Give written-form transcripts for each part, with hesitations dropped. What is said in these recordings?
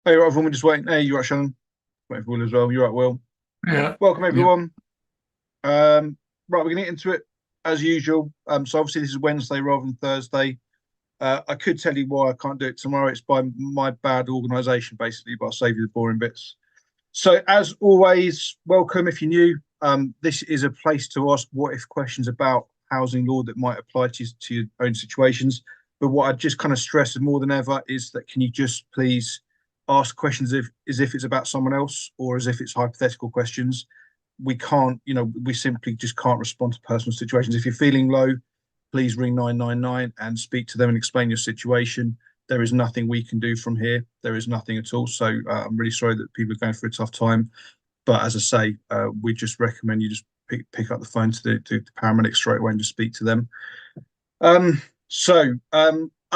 Hey, right, everyone, we're just waiting. Hey, you're right, Shannon. Waiting for Will as well. You're right, Will. Yeah. Welcome, Yep. everyone. Right, we're going to get into it as usual. So obviously this is Wednesday rather than Thursday. I could tell you why I can't do it tomorrow. It's by my bad organisation, basically, but I'll save you the boring bits. So as always, welcome if you're new. This is a place to ask what if questions about housing law that might apply to your own situations. But what I just kind of stress more than ever is that can you just please ask questions as if it's about someone else or as if it's hypothetical questions. We can't, we simply just can't respond to personal situations. If you're feeling low, please ring 999 and speak to them and explain your situation. There is nothing we can do from here. There is nothing at all. So I'm really sorry that people are going through a tough time. But as I say, we just recommend you just pick up the phone to the paramedics straight away and just speak to them. Other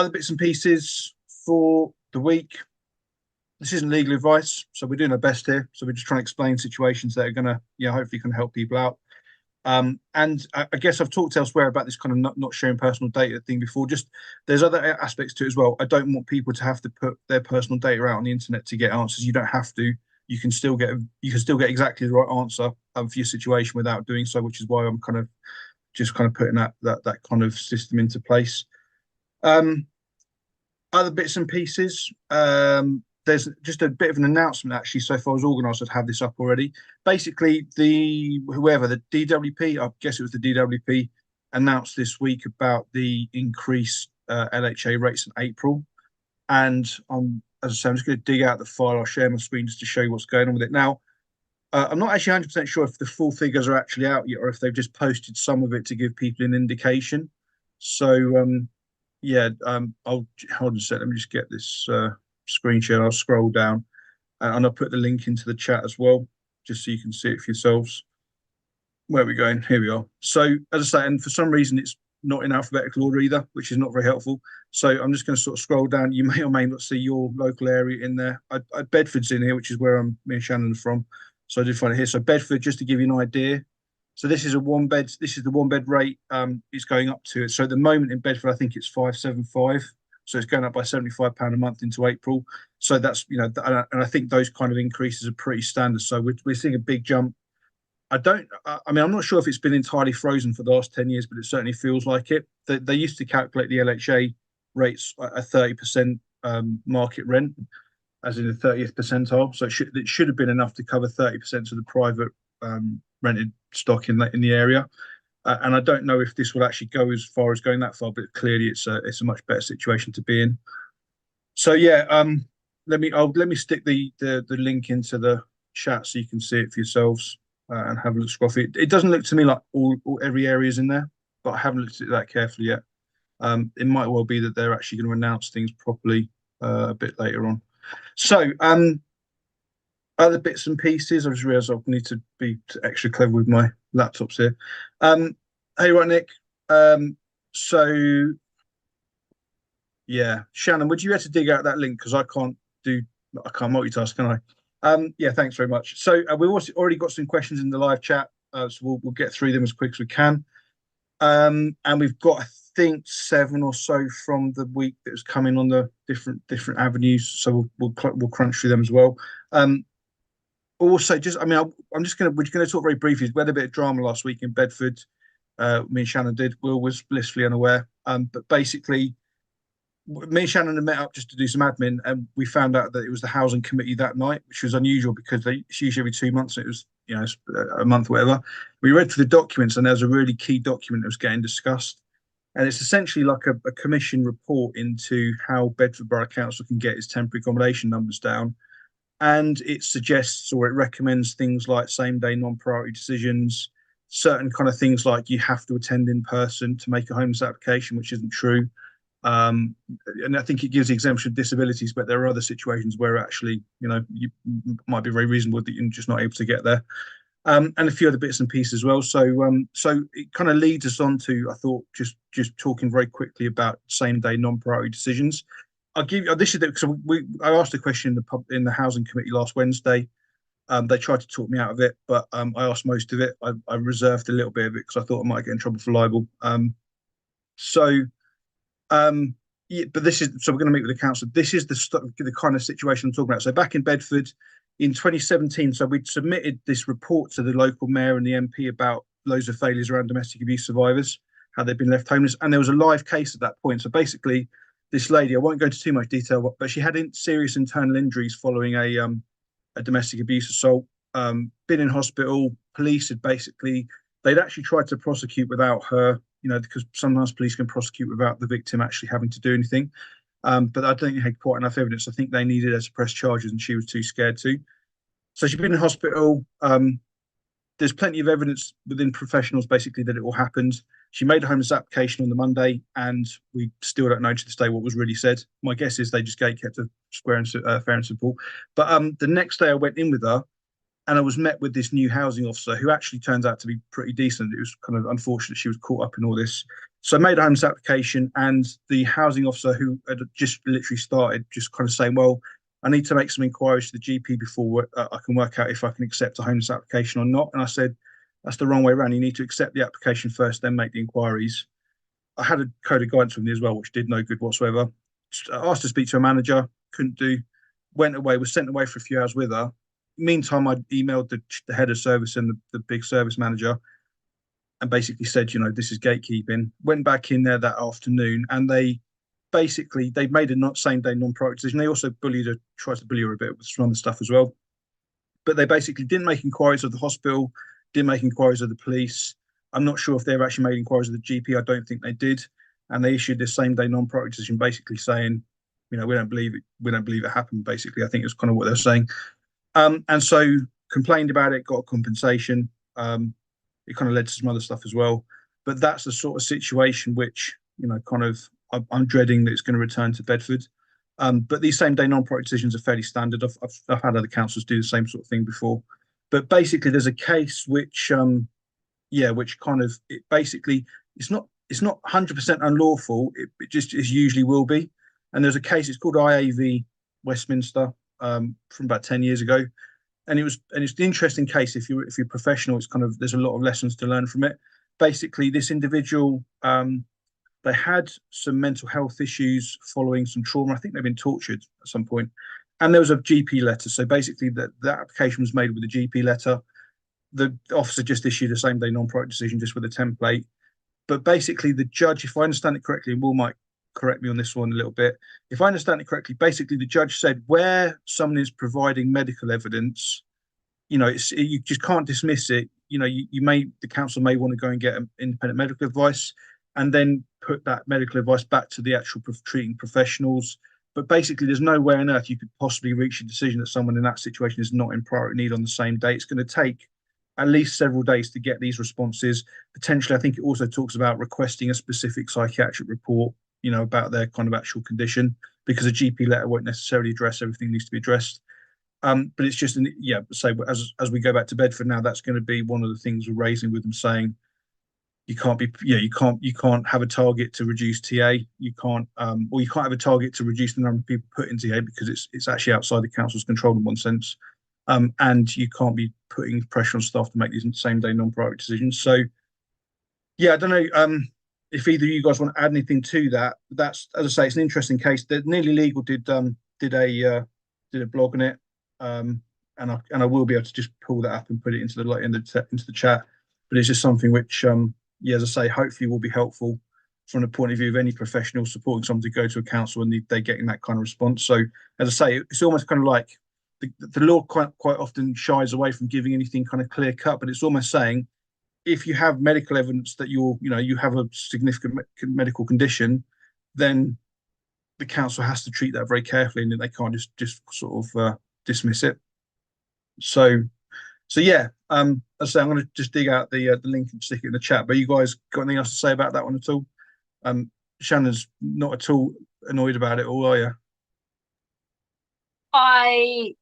bits and pieces for the week. This isn't legal advice, so we're doing our best here. So we're just trying to explain situations that are going to, hopefully can help people out. And I guess I've talked elsewhere about this kind of not sharing personal data thing before. Just there's other aspects to it as well. I don't want people to have to put their personal data out on the internet to get answers. You don't have to. You can still get exactly the right answer for your situation without doing so, which is why I'm kind of putting that kind of system into place. Um, Other bits and pieces. There's just a bit of an announcement actually. So if I was organised, I'd have this up already. Basically, the DWP, I guess it was the DWP, announced this week about the increased LHA rates in April. And as I say, I'm just going to dig out the file. I'll share my screen just to show you what's going on with it. Now, I'm not actually 100% sure if the full figures are actually out yet or if they've just posted some of it to give people an indication. So, I'll hold on a sec. Let me just get this screen share. I'll scroll down and I'll put the link into the chat as well, just so you can see it for yourselves. Where are we going? Here we are. So, as I say, and for some reason, it's not in alphabetical order either, which is not very helpful. So, I'm just going to sort of scroll down. You may or may not see your local area in there. Bedford's in here, which is where me and Shannon are from. So, I did find it here. So, Bedford, just to give you an idea. So, this is a one bed. This is the one bed rate. It's going up to it. So, at the moment in Bedford, I think it's 575. So, it's going up by £75 a month into April. So, that's and I think those kind of increases are pretty standard. So, we're seeing a big jump. I mean, I'm not sure if it's been entirely frozen for the last 10 years, but it certainly feels like it. They used to calculate the LHA rates at a 30% market rent, as in the 30th percentile. So it should have been enough to cover 30% of the private rented stock in the area. And I don't know if this will actually go as far as going that far, but clearly it's a much better situation to be in. So yeah, let me stick the link into the chat so you can see it for yourselves and have a look scruffy. It doesn't look to me like every area is in there, but I haven't looked at it that carefully yet. It might well be that they're actually going to announce things properly a bit later on. So other bits and pieces. I just realised I need to be extra clever with my laptops here. Hey, right, Nick. So yeah, Shannon, would you have to dig out that link because I can't multitask, can I? Yeah, thanks very much. So we've also already got some questions in the live chat, so we'll get through them as quick as we can. And we've got, I think, 7 or so from the week that was coming on the different avenues. So we'll crunch through them as well. Also, we're gonna talk very briefly. We had a bit of drama last week in Bedford. Me and Shannon did. Will was blissfully unaware. But basically, me and Shannon had met up just to do some admin, and we found out that it was the housing committee that night, which was unusual because it's usually every 2 months. And it was, a month, whatever. We read through the documents, and there's a really key document that was getting discussed, and it's essentially like a commission report into how Bedford Borough Council can get its temporary accommodation numbers down, and it suggests or it recommends things like same-day non-priority decisions, certain kind of things like you have to attend in person to make a homeless application, which isn't true. Um, and I think it gives the exemption of disabilities, but there are other situations where actually, you might be very reasonable that you're just not able to get there. And a few other bits and pieces as well. So it kind of leads us on to, I thought, just talking very quickly about same day non-priority decisions. I'll give you this is because I asked a question in the housing committee last Wednesday. They tried to talk me out of it, but I asked most of it. I reserved a little bit of it because I thought I might get in trouble for libel. So um, Yeah, but this is so we're going to meet with the council. This is the kind of situation I'm talking about. So back in Bedford in 2017, so we'd submitted this report to the local mayor and the MP about loads of failures around domestic abuse survivors, how they've been left homeless, and there was a live case at that point. So basically, this lady, I won't go into too much detail, but she had serious internal injuries following a domestic abuse assault. Been in hospital. Police had basically they'd actually tried to prosecute without her, because sometimes police can prosecute without the victim actually having to do anything. But I don't think they had quite enough evidence. I think they needed her to press charges, and she was too scared to. So she'd been in hospital. There's plenty of evidence within professionals basically that it all happened. She made a homeless application on the Monday, and we still don't know to this day what was really said. My guess is they just gate kept her square and fair and simple. But the next day I went in with her, and I was met with this new housing officer who actually turns out to be pretty decent. It was kind of unfortunate she was caught up in all this. So I made a homeless application, and the housing officer who had just literally started just kind of saying, well, I need to make some inquiries to the GP before I can work out if I can accept a homeless application or not. And I said, that's the wrong way around. You need to accept the application first, then make the inquiries. I had a code of guidance with me as well, which did no good whatsoever. I asked to speak to a manager, couldn't do. Went away, was sent away for a few hours with her. Meantime, I emailed the head of service and the big service manager and basically said, this is gatekeeping. Went back in there that afternoon, and they made a not same day non-priority decision. They also tried to bully her a bit with some other stuff as well. But they basically didn't make inquiries of the hospital, didn't make inquiries of the police. I'm not sure if they've actually made inquiries of the GP. I don't think they did. And they issued this same day non-priority decision, basically saying, we don't believe it. We don't believe it happened. Basically, I think it's kind of what they're saying. And so complained about it, got a compensation. It kind of led to some other stuff as well. But that's the sort of situation which, kind of I'm dreading that it's going to return to Bedford. But these same day non-priority decisions are fairly standard. I've had other councils do the same sort of thing before. But basically, there's a case which, which kind of it basically it's not 100% unlawful. It just is usually will be. And there's a case. It's called IAV Westminster from about 10 years ago, and it's an interesting case. If you're professional, it's kind of there's a lot of lessons to learn from it. Basically, this individual they had some mental health issues following some trauma. I think they've been tortured at some point, and there was a GP letter. So basically, that application was made with a GP letter. The officer just issued a same day non-priority decision just with a template. But basically, the judge, if I understand it correctly, and Will might correct me on this one a little bit. If I understand it correctly, basically the judge said where someone is providing medical evidence, you just can't dismiss it. The council may want to go and get independent medical advice, and then put that medical advice back to the actual treating professionals. But basically, there's no way on earth you could possibly reach a decision that someone in that situation is not in priority need on the same day. It's going to take at least several days to get these responses. Potentially, I think it also talks about requesting a specific psychiatric report, about their kind of actual condition, because a GP letter won't necessarily address everything that needs to be addressed. But it's just, so as we go back to Bedford now, that's going to be one of the things we're raising with them, saying you can't have a target to reduce TA. You can't have a target to reduce the number of people put in TA because it's actually outside the council's control in one sense. And you can't be putting pressure on staff to make these same day non-priority decisions. So, I don't know if either of you guys want to add anything to that. That's, as I say, it's an interesting case. The Nearly Legal did a blog on it, and I will be able to just pull that up and put it into the chat. But it's just something which, as I say, hopefully will be helpful from the point of view of any professional supporting someone to go to a council and they're getting that kind of response. So, as I say, it's almost kind of like the law quite often shies away from giving anything kind of clear cut, but it's almost saying if you have medical evidence that you have a significant medical condition, then the council has to treat that very carefully, and they can't just sort of dismiss it. So yeah, as I say, I'm going to just dig out the link and stick it in the chat. But you guys got anything else to say about that one at all? Shannon's not at all annoyed about it, all are you? I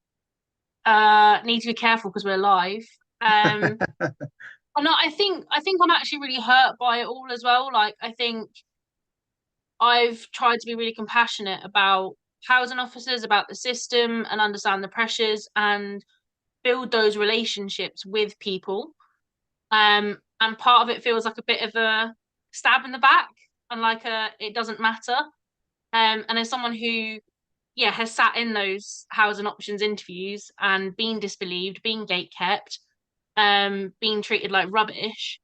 need to be careful because we're live. No, I think I'm actually really hurt by it all as well. Like, I think I've tried to be really compassionate about housing officers, about the system, and understand the pressures and build those relationships with people. And part of it feels like a bit of a stab in the back and like it doesn't matter. And as someone who, yeah, has sat in those housing options interviews and been disbelieved, been gate kept, being treated like rubbish,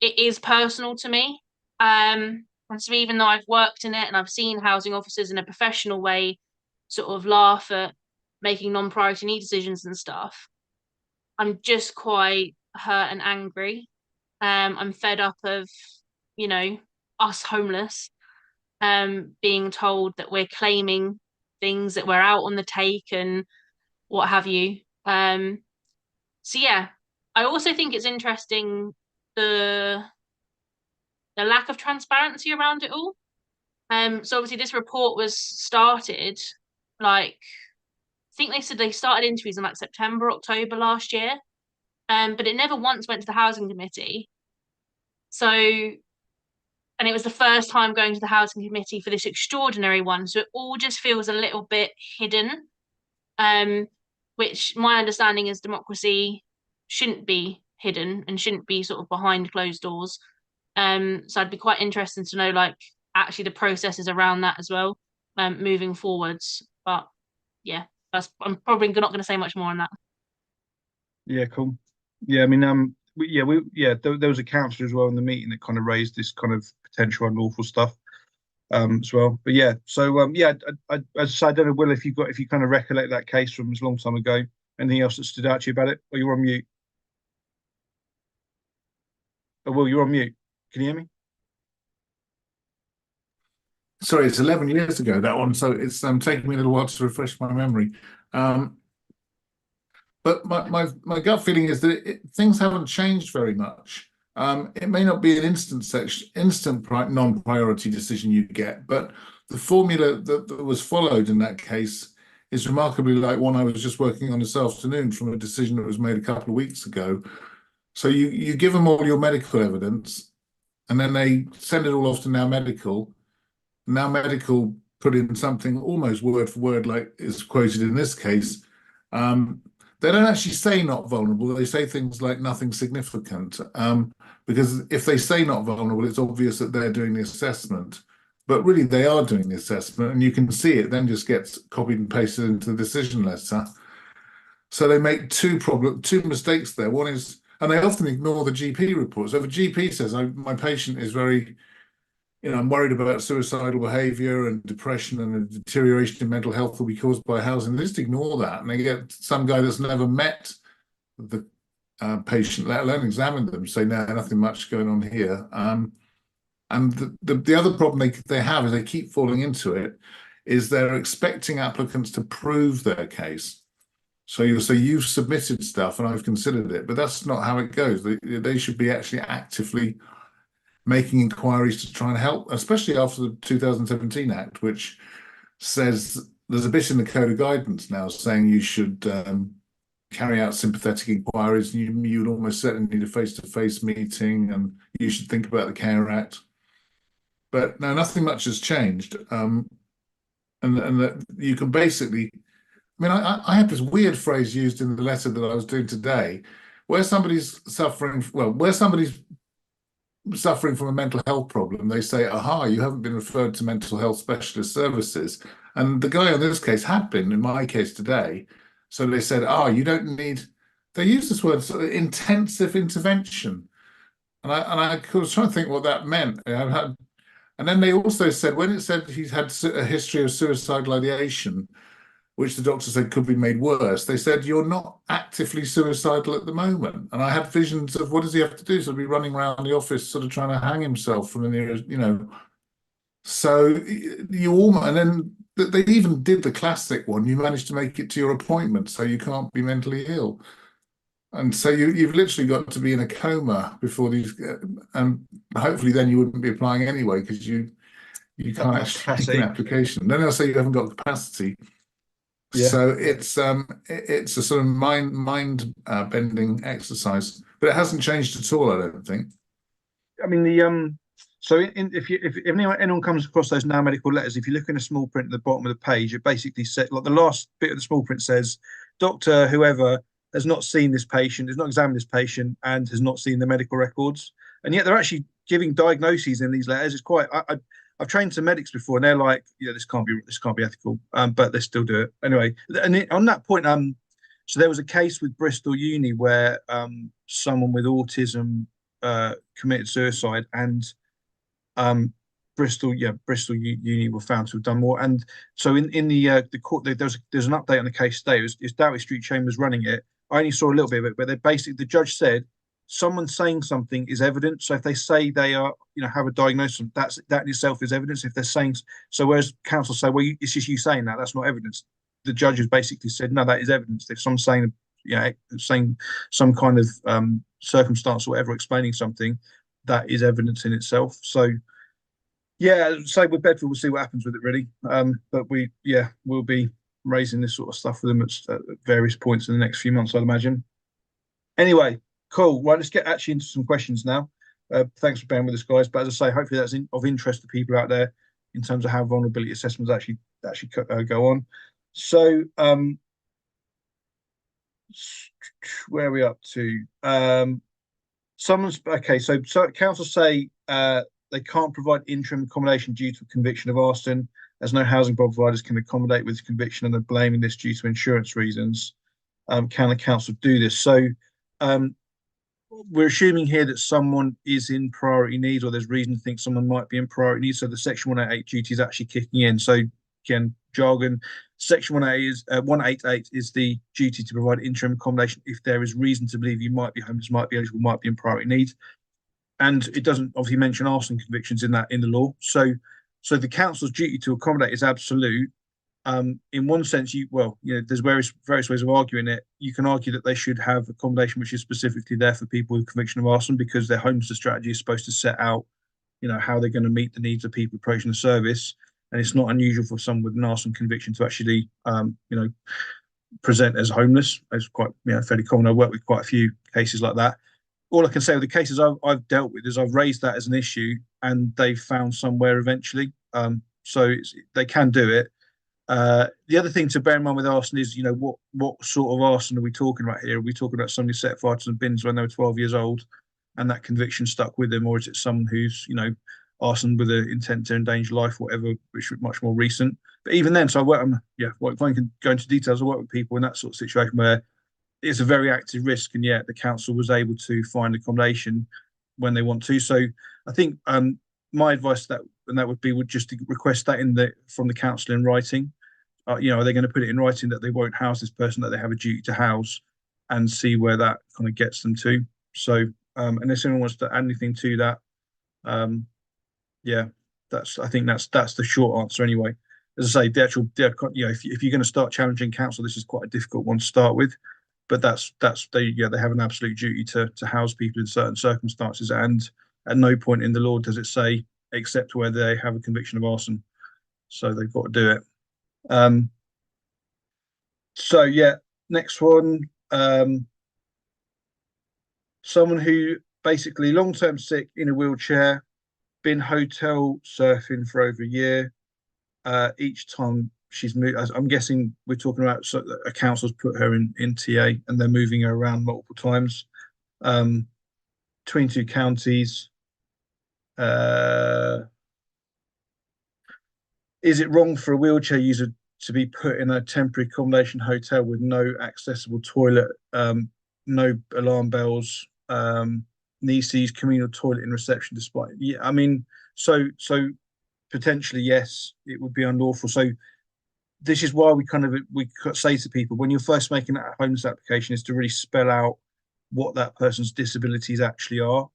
it is personal to me. And so even though I've worked in it and I've seen housing officers in a professional way sort of laugh at making non-priority need decisions and stuff, I'm just quite hurt and angry. I'm fed up of, you know, us homeless being told that we're claiming things, that we're out on the take and what have you. So yeah, I also think it's interesting the lack of transparency around it all. So obviously this report was started like I think they said they started interviews in like September, October last year. But it never once went to the housing committee. So and it was the first time going to the housing committee for this extraordinary one. So it all just feels a little bit hidden. Um, which my understanding is democracy shouldn't be hidden and shouldn't be sort of behind closed doors. So I'd be quite interested to know like actually the processes around that as well, moving forwards. But yeah, I'm probably not going to say much more on that. Yeah, cool. Yeah, I mean, there was a counsellor as well in the meeting that kind of raised this kind of potential unlawful stuff as well. But yeah, so I don't know, Will, if you kind of recollect that case from a long time ago. Anything else that stood out to you about it? Or you're on mute? Oh, Will, you're on mute. Can you hear me? Sorry, it's 11 years ago, that one, so it's taking me a little while to refresh my memory. But my gut feeling is that things haven't changed very much. It may not be an instant non-priority decision you get, but the formula that was followed in that case is remarkably like one I was just working on this afternoon from a decision that was made a couple of weeks ago. So you give them all your medical evidence, and then they send it all off to Now Medical. Now Medical put in something almost word for word like is quoted in this case. They don't actually say not vulnerable. They say things like nothing significant. Because if they say not vulnerable, it's obvious that they're doing the assessment. But really, they are doing the assessment, and you can see it then just gets copied and pasted into the decision letter. So they make two mistakes there. One is, and they often ignore the GP report. So if a GP says, my patient is very, I'm worried about suicidal behavior and depression and a deterioration in mental health will be caused by housing, they just ignore that. And they get some guy that's never met the patient, let alone examined them, say, no, nothing much going on here. And the other problem they have is they keep falling into it, is they're expecting applicants to prove their case. So you'll say, you've submitted stuff and I've considered it, but that's not how it goes. They should be actually actively making inquiries to try and help, especially after the 2017 Act, which says there's a bit in the Code of Guidance now saying you should carry out sympathetic inquiries. You'd almost certainly need a face-to-face meeting, and you should think about the Care Act. But no, nothing much has changed. And that you can basically, I have this weird phrase used in the letter that I was doing today, where somebody's suffering from a mental health problem, they say, aha, you haven't been referred to mental health specialist services. And the guy on this case had been, in my case today. So they said, you don't need, they used this word, sort of intensive intervention. And I was trying to think what that meant. And then they also said, when it said he's had a history of suicidal ideation, which the doctor said could be made worse, they said, you're not actively suicidal at the moment. And I had visions of what does he have to do? So he'll be running around the office sort of trying to hang himself from the nearest, So you almost, and then they even did the classic one. You managed to make it to your appointment, so you can't be mentally ill. And so you've literally got to be in a coma before these, and hopefully then you wouldn't be applying anyway because you can't actually make an application. Then they'll say you haven't got capacity. Yeah. So it's a sort of mind bending exercise, but it hasn't changed at all, I don't think. I mean, if anyone comes across those Now Medical letters, if you look in a small print at the bottom of the page, it basically said, like the last bit of the small print says, Doctor whoever has not seen this patient, has not examined this patient, and has not seen the medical records, and yet they're actually giving diagnoses in these letters. It's quite. I've trained some medics before, and they're like, yeah, this can't be ethical, but they still do it anyway. And on that point, so there was a case with Bristol Uni where someone with autism committed suicide, and Bristol Uni were found to have done more. And so in the court, there's an update on the case today. It's Dowey Street Chambers running it. I only saw a little bit of it, but the judge said someone saying something is evidence. So if they say they are, have a diagnosis, that in itself is evidence. If they're saying so, whereas counsel say, well, it's just you saying that, that's not evidence. The judge has basically said, no, that is evidence. If someone's saying, saying some kind of circumstance or whatever, explaining something, that is evidence in itself. So, yeah, so with Bedford, we'll see what happens with it, really. But we'll be raising this sort of stuff with them at various points in the next few months, I'd imagine. Anyway, cool. Right, let's get actually into some questions now. Thanks for bearing with us, guys. But as I say, hopefully that's of interest to people out there in terms of how vulnerability assessments actually go on. So, where are we up to? So council say they can't provide interim accommodation due to a conviction of arson, as no housing providers can accommodate with conviction, and they're blaming this due to insurance reasons. Can the council do this? So we're assuming here that someone is in priority needs, or there's reason to think someone might be in priority needs. So the Section 188 duty is actually kicking in. So again, jargon. Section 188 is the duty to provide interim accommodation if there is reason to believe you might be homeless, might be eligible, might be in priority need. And it doesn't obviously mention arson convictions in the law. So the council's duty to accommodate is absolute. In one sense, there's various ways of arguing it. You can argue that they should have accommodation which is specifically there for people with conviction of arson, because their homelessness strategy is supposed to set out, how they're going to meet the needs of people approaching the service. And it's not unusual for someone with an arson conviction to actually, present as homeless. It's quite, fairly common. I work with quite a few cases like that. All I can say with the cases I've dealt with is I've raised that as an issue, and they've found somewhere eventually. So they can do it. The other thing to bear in mind with arson is, what sort of arson are we talking about here? Are we talking about somebody set fire to some bins when they were 12 years old and that conviction stuck with them, or is it someone who's, arson with an intent to endanger life, whatever, which is much more recent? But even then, so I work, if I can go into details, I work with people in that sort of situation where it's a very active risk, and yet the council was able to find accommodation when they want to. So I think my advice would just to request that from the council in writing. Are they going to put it in writing that they won't house this person, that they have a duty to house, and see where that kind of gets them to. So unless anyone wants to add anything to that, I think that's the short answer anyway. As I say, if you're going to start challenging council, this is quite a difficult one to start with. But they have an absolute duty to house people in certain circumstances, and at no point in the law does it say except where they have a conviction of arson. So they've got to do it. Next one. Someone who basically long-term sick in a wheelchair, been hotel surfing for over a year. Each time she's moved, I'm guessing we're talking about a council's put her in TA, and they're moving her around multiple times between two counties. Is it wrong for a wheelchair user to be put in a temporary accommodation hotel with no accessible toilet, no alarm bells, NECs, communal toilet in reception, despite? Yeah, I mean, so potentially, yes, it would be unlawful. So this is why we say to people, when you're first making that homeless application, is to really spell out what that person's disabilities actually are,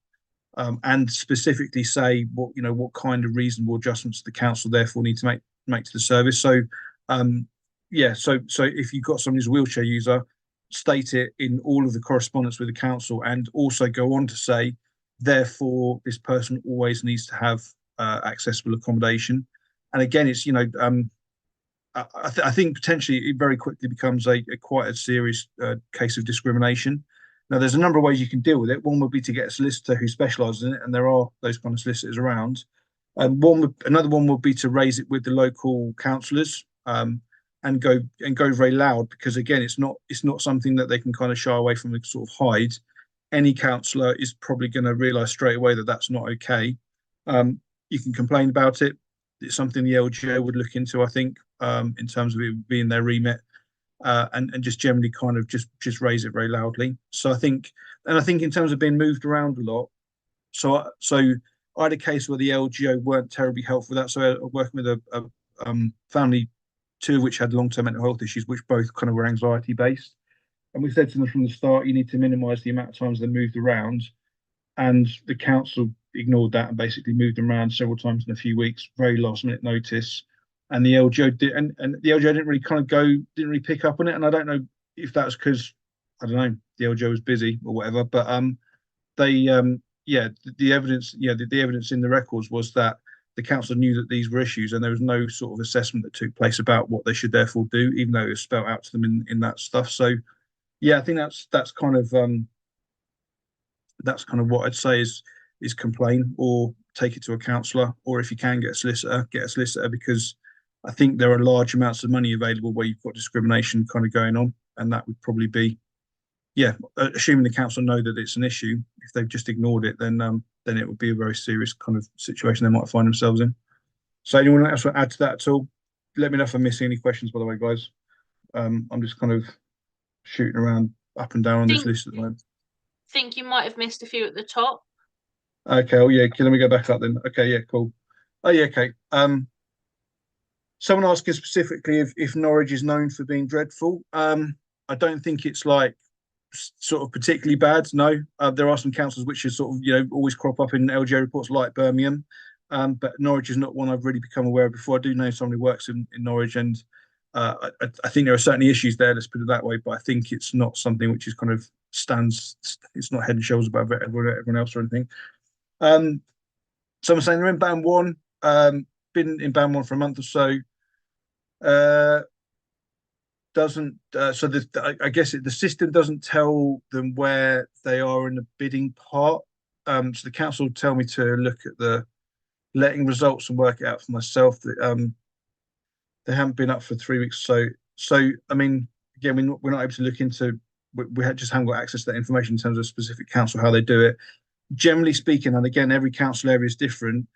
and specifically say what kind of reasonable adjustments the council therefore need to make to the service. So so if you've got somebody who's a wheelchair user, state it in all of the correspondence with the council, and also go on to say, therefore, this person always needs to have accessible accommodation. And again, it's I think potentially it very quickly becomes quite a serious case of discrimination. Now, there's a number of ways you can deal with it. One would be to get a solicitor who specialises in it, and there are those kind of solicitors around. Another one would be to raise it with the local councillors, and go very loud, because again, it's not something that they can kind of shy away from and sort of hide. Any councillor is probably going to realise straight away that that's not okay. You can complain about it. it's something the LGO would look into, I think, in terms of it being their remit, and just generally kind of just raise it very loudly. So I think in terms of being moved around a lot, so I had a case where the LGO weren't terribly helpful with that. So working with a family, two of which had long-term mental health issues, which both kind of were anxiety based. And we said to them from the start, you need to minimise the amount of times they moved around. And the council ignored that and basically moved them around several times in a few weeks, very last minute notice. And the LGO did, and the LGO didn't really kind of didn't really pick up on it. And I don't know if that's because, I don't know, the LGO was busy or whatever, but they the evidence, the evidence in the records was that the council knew that these were issues, and there was no sort of assessment that took place about what they should therefore do, even though it was spelt out to them in that stuff. So yeah, I think that's kind of what I'd say is complain or take it to a counsellor, or if you can get a solicitor, because I think there are large amounts of money available where you've got discrimination kind of going on, and that would probably be, assuming the council know that it's an issue. If they've just ignored it, then it would be a very serious kind of situation they might find themselves in. So anyone else want to add to that at all? Let me know if I'm missing any questions, by the way, guys. I'm just kind of shooting around up and down on this list at the moment. Think you might have missed a few at the top. Okay, let me go back up then. Okay, yeah, cool. Oh yeah, okay. Someone asking specifically if Norwich is known for being dreadful. I don't think it's like sort of particularly bad. No, there are some councils which are sort of always crop up in LGO reports, like Birmingham, but Norwich is not one I've really become aware of before. I do know someone who works in Norwich, and I think there are certainly issues there. Let's put it that way. But I think it's not something which is kind of stands. It's not head and shoulders above everyone else or anything. Someone saying they're in band one. Been in band one for a month or so. I guess the system doesn't tell them where they are in the bidding part. So the council tell me to look at the letting results and work it out for myself. They haven't been up for 3 weeks, so I mean, again, we're not able to look into. Just haven't got access to that information in terms of specific council how they do it. Generally speaking, and again, every council area is different.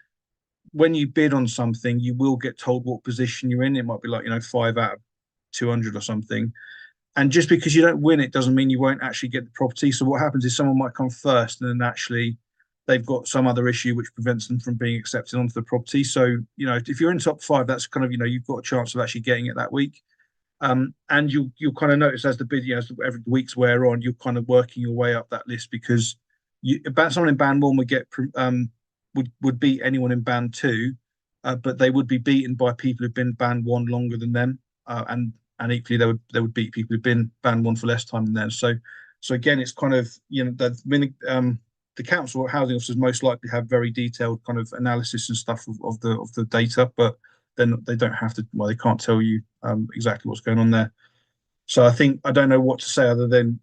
When you bid on something, you will get told what position you're in. It might be like 5 out of 200 or something. And just because you don't win, it doesn't mean you won't actually get the property. So what happens is someone might come first, and then actually they've got some other issue which prevents them from being accepted onto the property. So if you're in top 5, that's kind of you've got a chance of actually getting it that week. And you'll kind of notice as the bid, as every week's wear on, you're kind of working your way up that list, because someone in band 1 would get would beat anyone in band 2, but they would be beaten by people who've been band 1 longer than them, and equally they would beat people who've been band 1 for less time than them. So again, it's kind of the council housing officers most likely have very detailed kind of analysis and stuff of the data, but then they don't have to. Well, they can't tell you exactly what's going on there. So I don't know what to say other than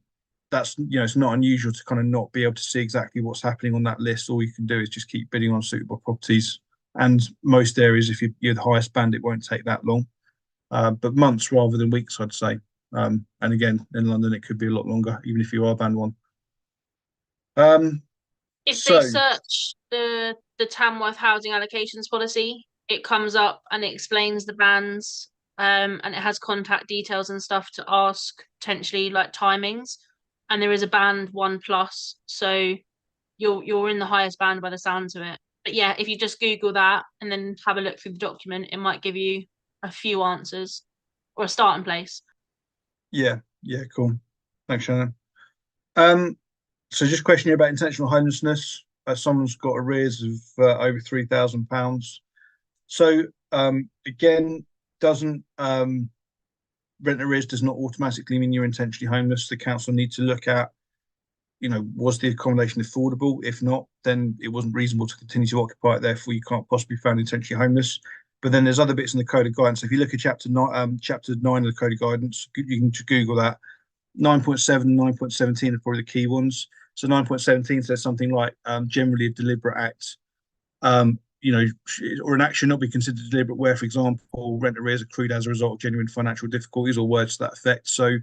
that's it's not unusual to kind of not be able to see exactly what's happening on that list. All you can do is just keep bidding on suitable properties, and most areas, if you're the highest band, it won't take that long, but months rather than weeks, I'd say. And again, in London, it could be a lot longer, even if you are band 1. If they search the Tamworth housing allocations policy, it comes up and it explains the bands, and it has contact details and stuff to ask potentially like timings. And there is a band 1+, so you're in the highest band by the sounds of it. But yeah, if you just Google that and then have a look through the document, it might give you a few answers or a starting place. Yeah, cool. Thanks, Shannon. So just questioning about intentional homelessness. Someone's got arrears of over £3,000. So again, doesn't rent arrears does not automatically mean you're intentionally homeless. The council need to look at, was the accommodation affordable? If not, then it wasn't reasonable to continue to occupy it. Therefore, you can't possibly be found intentionally homeless. But then there's other bits in the Code of Guidance. So if you look at chapter 9 of the Code of Guidance, you can Google that. 9.7 and 9.17 are probably the key ones. So 9.17 says something like generally a deliberate act, or an action not be considered deliberate where, for example, rent arrears accrued as a result of genuine financial difficulties, or words to that effect. So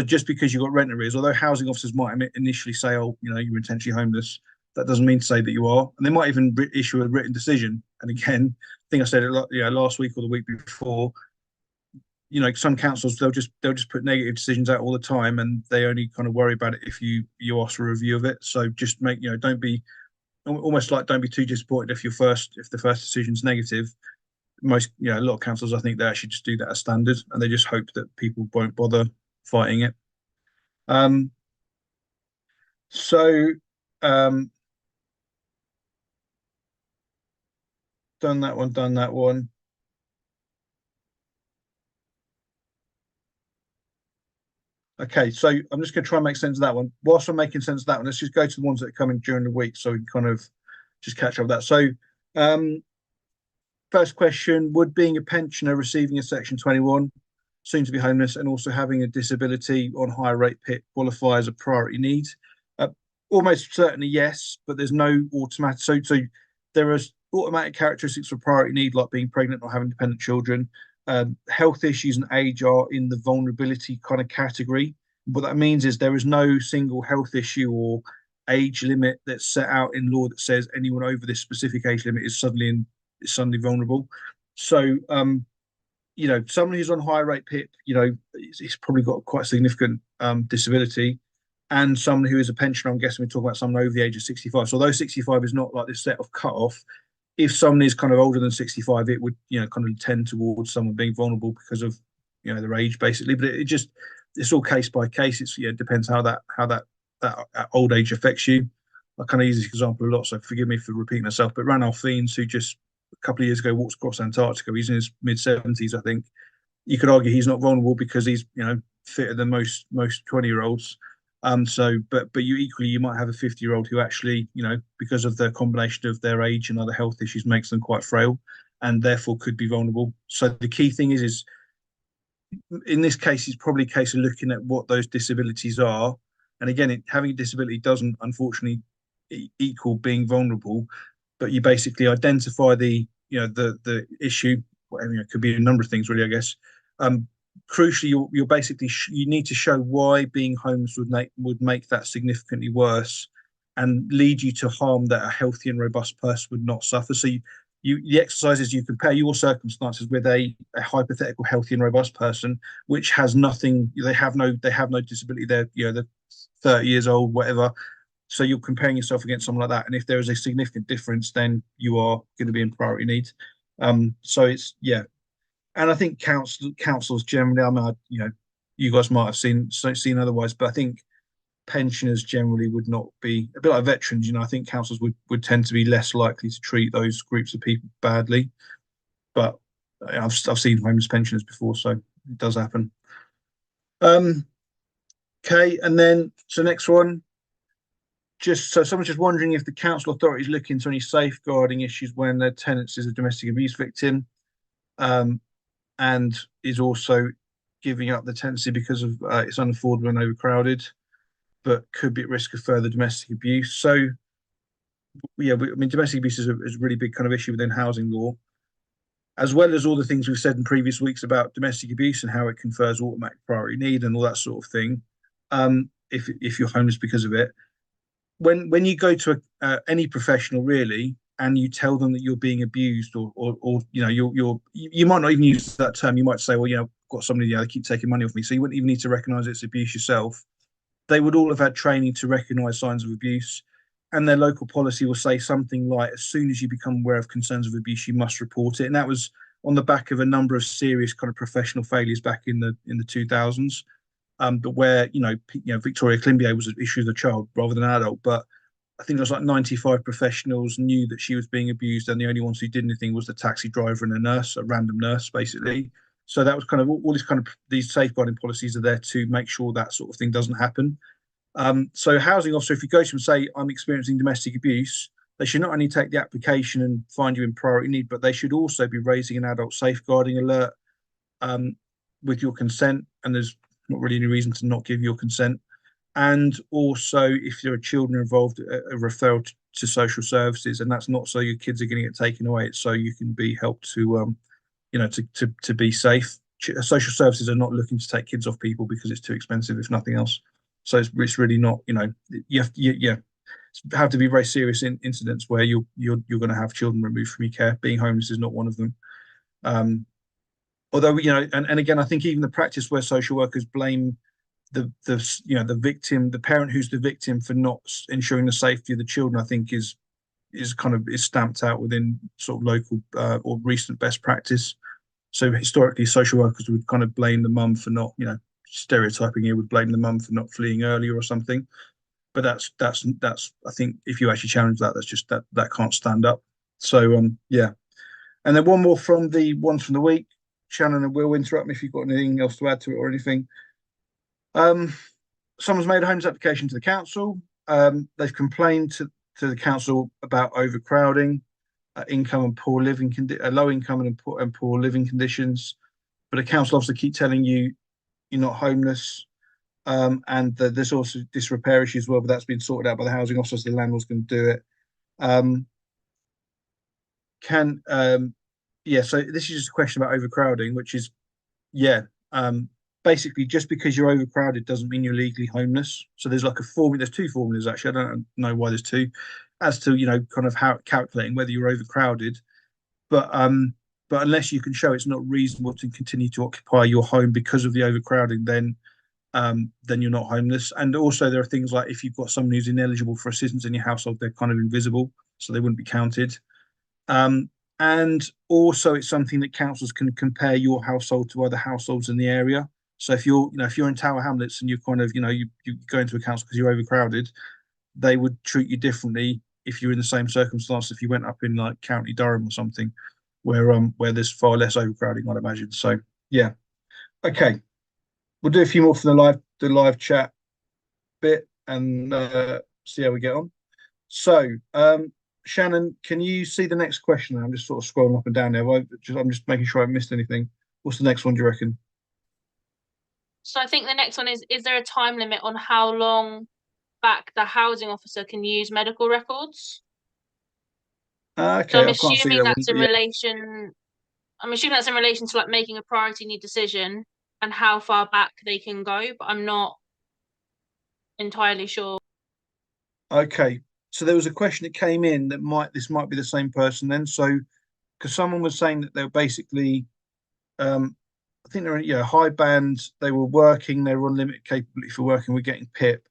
just because you've got rent arrears, although housing officers might initially say, you're intentionally homeless, That doesn't mean to say that you are. And they might even issue a written decision. And again, I think I said it last week or the week before. Some councils they'll just put negative decisions out all the time, and they only kind of worry about it if you ask for a review of it. So just don't be don't be too disappointed if the first decision's negative. Most a lot of councils, I think, they actually just do that as standard, and they just hope that people won't bother fighting it. So done that one. Okay, so I'm just going to try and make sense of that one. Whilst I'm making sense of that one, let's just go to the ones that are coming during the week, so we can kind of just catch up with that. So first question, would being a pensioner receiving a Section 21, soon to be homeless, and also having a disability on higher rate PIP qualify as a priority need? Almost certainly yes, but there's no automatic. So there are automatic characteristics for priority need, like being pregnant or having dependent children. Health issues and age are in the vulnerability kind of category. What that means is there is no single health issue or age limit that's set out in law that says anyone over this specific age limit is suddenly vulnerable. So someone who's on high rate PIP, it's probably got quite a significant disability, and someone who is a pensioner, I'm guessing we're talking about someone over the age of 65. So although 65 is not like this set of cut-off, if someone is kind of older than 65, it would kind of tend towards someone being vulnerable because of their age, basically. But it's all case by case. It depends how that old age affects you. I kind of use this example a lot, so forgive me for repeating myself. But Ranulph Fiennes, who just a couple of years ago walked across Antarctica, he's in his mid-70s, I think. You could argue he's not vulnerable because he's fitter than most 20-year-olds. But you might have a 50-year-old who actually, because of the combination of their age and other health issues, makes them quite frail, and therefore could be vulnerable. So the key thing is in this case, it's probably a case of looking at what those disabilities are. And again, having a disability doesn't unfortunately equal being vulnerable, but you basically identify the issue. It could be a number of things, really, I guess. Crucially, you're basically you need to show why being homeless would make that significantly worse and lead you to harm that a healthy and robust person would not suffer. So the exercises, you compare your circumstances with a hypothetical healthy and robust person, which has nothing. They have no disability. They're 30 years old, whatever. So you're comparing yourself against someone like that, and if there is a significant difference, then you are going to be in priority need. So it's and I think councils generally, I mean, you guys might have seen otherwise, but I think pensioners generally would not be, a bit like veterans, I think councils would tend to be less likely to treat those groups of people badly. But I've seen homeless pensioners before, so it does happen. Okay, and then so next one. So someone's just wondering if the council authorities look into any safeguarding issues when their tenants is a domestic abuse victim, and is also giving up the tenancy because of it's unaffordable and overcrowded, but could be at risk of further domestic abuse. So I mean, domestic abuse is a really big kind of issue within housing law, as well as all the things we've said in previous weeks about domestic abuse and how it confers automatic priority need and all that sort of thing. If you're homeless because of it, when you go to any professional really, and you tell them that you're being abused, or you might not even use that term. You might say, well, I've got somebody, they keep taking money off me. So you wouldn't even need to recognise it's abuse yourself. They would all have had training to recognise signs of abuse, and their local policy will say something like, as soon as you become aware of concerns of abuse, you must report it. And that was on the back of a number of serious kind of professional failures back in the 2000s. But where Victoria Climbié was issued as a child rather than an adult, but I think it was like 95 professionals knew that she was being abused, and the only ones who did anything was the taxi driver and a nurse, a random nurse, basically. So that was kind of all this kind of, these safeguarding policies are there to make sure that sort of thing doesn't happen. So housing officer, if you go to them and say, I'm experiencing domestic abuse, they should not only take the application and find you in priority need, but they should also be raising an adult safeguarding alert with your consent. And there's not really any reason to not give your consent. And also, if there are children involved, a referral to social services, and that's not so your kids are going to get taken away. It's so you can be helped to, to be safe. Social services are not looking to take kids off people because it's too expensive, if nothing else. So it's really not, have to be very serious incidents where you're going to have children removed from your care. Being homeless is not one of them. Although, and again, I think even the practice where social workers blame the victim, the parent who's the victim, for not ensuring the safety of the children, I think is stamped out within sort of local or recent best practice. So historically, social workers would kind of blame the mum for not, stereotyping here, would blame the mum for not fleeing earlier or something. But that's I think if you actually challenge that, that's just that can't stand up. So yeah. And then one more from the ones from the week. Shannon and Will, interrupt me if you've got anything else to add to it or anything. Someone's made a homeless application to the council. They've complained to the council about overcrowding, income and poor living low income and poor living conditions. But the council officer keep telling you you're not homeless. And there's also disrepair issues as well, but that's been sorted out by the housing officer, so the landlord's going to do it. So this is just a question about overcrowding, which is, basically just because you're overcrowded doesn't mean you're legally homeless. So there's like a formula, there's two formulas actually, I don't know why there's two, as to, kind of how calculating whether you're overcrowded. But unless you can show it's not reasonable to continue to occupy your home because of the overcrowding, then you're not homeless. And also there are things like if you've got someone who's ineligible for assistance in your household, they're kind of invisible, so they wouldn't be counted. And also it's something that councils can compare your household to other households in the area. So if you're in Tower Hamlets and you're kind of, you go into a council because you're overcrowded, they would treat you differently if you're in the same circumstance if you went up in like County Durham or something, where there's far less overcrowding, I'd imagine. So yeah. Okay. We'll do a few more from the live chat bit and see how we get on. So, Shannon, can you see the next question? I'm just sort of scrolling up and down there. I'm just making sure I haven't missed anything. What's the next one, do you reckon? So I think the next one is there a time limit on how long back the housing officer can use medical records? Okay, So I'm I can't see assuming that one. that's in relation. I'm assuming that's in relation to like making a priority need decision and how far back they can go, but I'm not entirely sure. Okay, so there was a question that came in that this might be the same person then. So, because someone was saying that they were basically, I think they're high band. They were working. They were on limited capability for working. We're getting PIP,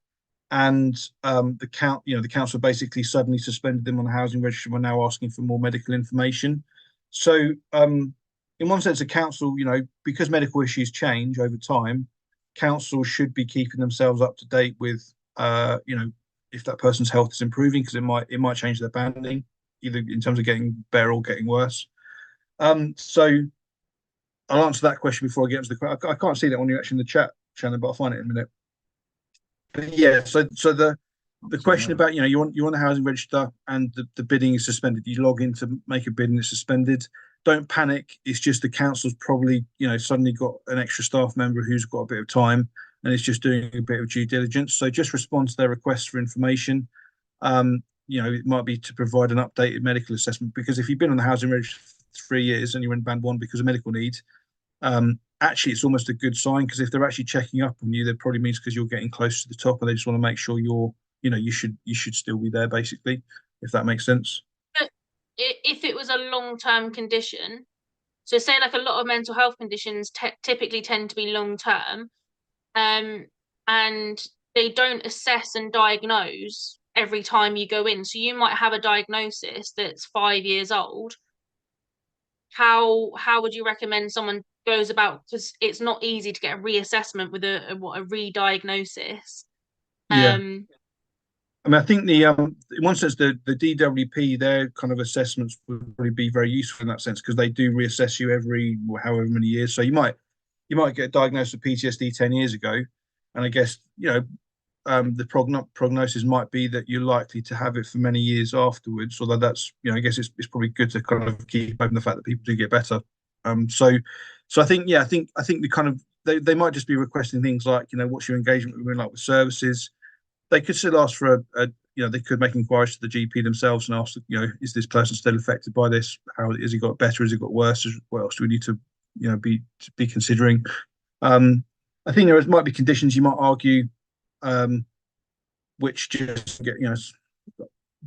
and the council basically suddenly suspended them on the housing register. We're now asking for more medical information. So, in one sense, the council, because medical issues change over time, councils should be keeping themselves up to date with, if that person's health is improving, because it might change their banding, either in terms of getting better or getting worse. So I'll answer that question before I get into I can't see that one actually in the chat, Shannon, but I'll find it in a minute. But yeah, so the question about, you're on the housing register and the bidding is suspended. You log in to make a bid and it's suspended. Don't panic. It's just the council's probably, suddenly got an extra staff member who's got a bit of time and is just doing a bit of due diligence. So just respond to their requests for information. It might be to provide an updated medical assessment, because if you've been on the housing register for 3 years and you're in band 1 because of medical needs, actually it's almost a good sign, because if they're actually checking up on you, that probably means because you're getting close to the top and they just want to make sure you should still be there, basically, if that makes sense. But if it was a long-term condition, so say like a lot of mental health conditions typically tend to be long-term, and they don't assess and diagnose every time you go in. So you might have a diagnosis that's 5 years old. How would you recommend someone goes about, because it's not easy to get a reassessment with a re-diagnosis? Yeah. I mean, I think in one sense, the DWP, their kind of assessments would probably be very useful in that sense, because they do reassess you every however many years. So you might get diagnosed with PTSD 10 years ago, and I guess the prognosis might be that you're likely to have it for many years afterwards. Although that's, I guess it's probably good to kind of keep open the fact that people do get better. So I think the kind of they might just be requesting things like, what's your engagement with services. They could still ask for they could make inquiries to the GP themselves and ask, is this person still affected by this? How has he got better? Has he got worse? What else do we need to, be considering? I think might be conditions you might argue, which just get,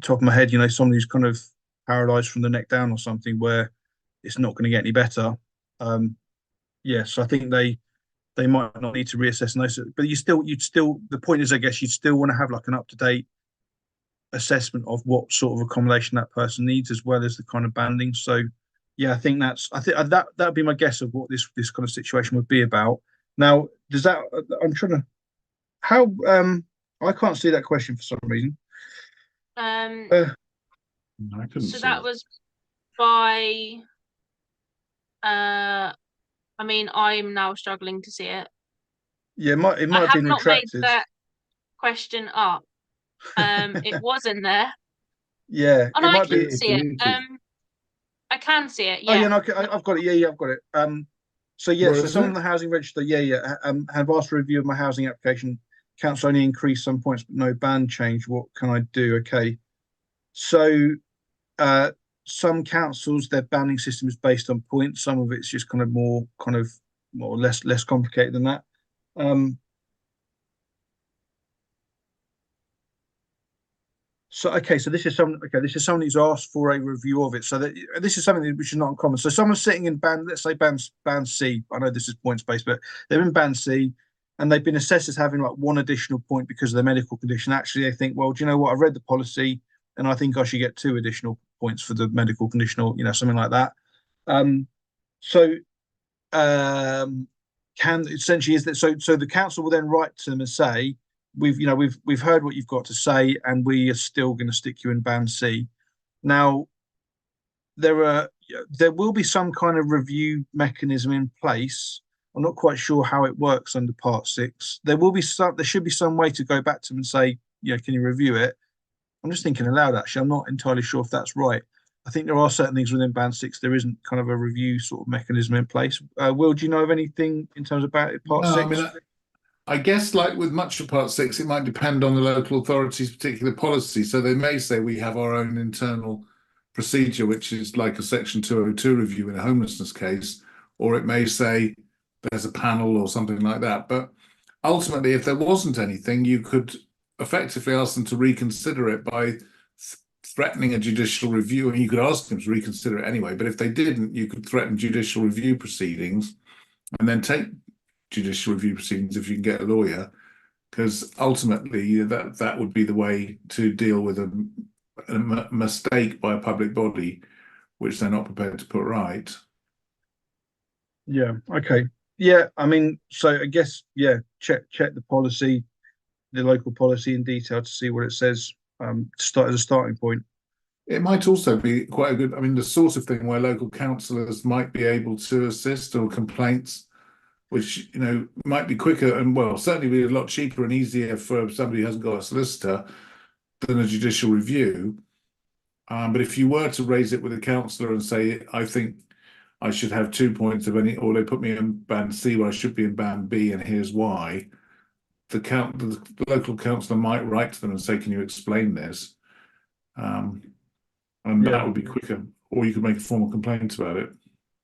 top of my head, someone who's kind of paralyzed from the neck down or something, where it's not going to get any better. Yes, I think they might not need to reassess those, but the point is, I guess you'd still want to have like an up-to-date assessment of what sort of accommodation that person needs, as well as the kind of banding. So yeah, I think that would be my guess of what this kind of situation would be about. Now, does that I'm trying to how I can't see that question for some reason. I couldn't So see that it. was by I mean, I'm now struggling to see it. Yeah, it might I have have been not made retracted. that question up. It was in there. Yeah, Oh it no, I might can be. see it. I can see it. Oh yeah, Yeah. no, I've got it. Yeah, I've got it. So yeah, Where so is someone it? on the housing register, have asked for a review of my housing application. Council only increased some points, but no band change. What can I do? Okay, so uh, some councils, their banding system is based on points. Some of it's just more or less complicated than that. So okay, so this is someone who's asked for a review of it. So that this is something which is not uncommon. So someone's sitting in let's say band C. I know this is points based, but they're in band C, and they've been assessed as having like one additional point because of their medical condition. Actually, they think, well, do you know what? I read the policy, and I think I should get two additional points for the medical condition, or something like that. Um, so can essentially is that so the council will then write to them and say, we've heard what you've got to say, and we are still going to stick you in band C. Now there will be some kind of review mechanism in place. I'm not quite sure how it works under Part 6. There should be some way to go back to them and say, can you review it? I'm just thinking aloud, actually. I'm not entirely sure if that's right. I think there are certain things within band 6 there isn't kind of a review sort of mechanism in place. Will, do you know of anything in terms of Part No, I 6? mean, I guess like with much of Part 6, it might depend on the local authority's particular policy. So they may say we have our own internal procedure, which is like a Section 202 review in a homelessness case, or it may say there's a panel or something like that. But ultimately, if there wasn't anything, you could effectively ask them to reconsider it by threatening a judicial review, and you could ask them to reconsider it anyway. But if they didn't, you could threaten judicial review proceedings and then take judicial review proceedings if you can get a lawyer, because ultimately that would be the way to deal with a mistake by a public body, which they're not prepared to put right. Yeah. Okay. Yeah. I mean, so I guess check the policy, the local policy in detail to see what it says. To start as a starting point. It might also be quite a good, I mean, the sort of thing where local councillors might be able to assist or complaints, which, might be quicker and, well, certainly be a lot cheaper and easier for somebody who hasn't got a solicitor than a judicial review. But if you were to raise it with a councillor and say, I think I should have 2 points of any, or they put me in band C where I should be in band B, and here's why, the local councillor might write to them and say, can you explain this? And that would be quicker, or you could make a formal complaint about it.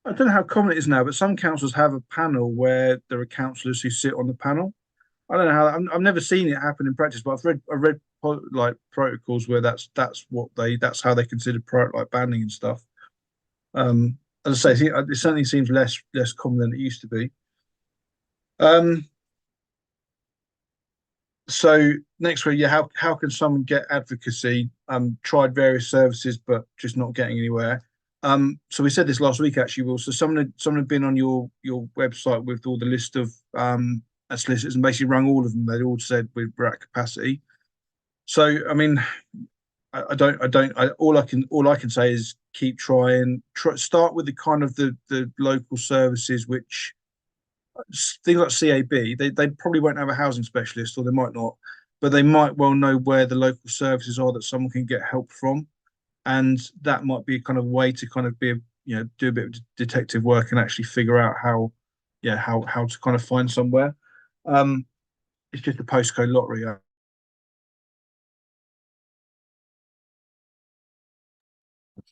I don't know how common it is now, but some councils have a panel where there are councillors who sit on the panel. I don't know how. I've never seen it happen in practice, but I've read like protocols where that's how they consider like banding and stuff. As I say, it certainly seems less common than it used to be. So next week, how can someone get advocacy? Tried various services, but just not getting anywhere. So we said this last week, actually, Will. So someone had been on your website with all the list of solicitors and basically rung all of them. They'd all said we're at capacity. So I mean, all I can say is keep trying. Start with the kind of the local services, which things like CAB, they probably won't have a housing specialist, or they might not, but they might well know where the local services are that someone can get help from, and that might be a kind of way to kind of do a bit of detective work and actually figure out how to kind of find somewhere. It's just a postcode lottery. I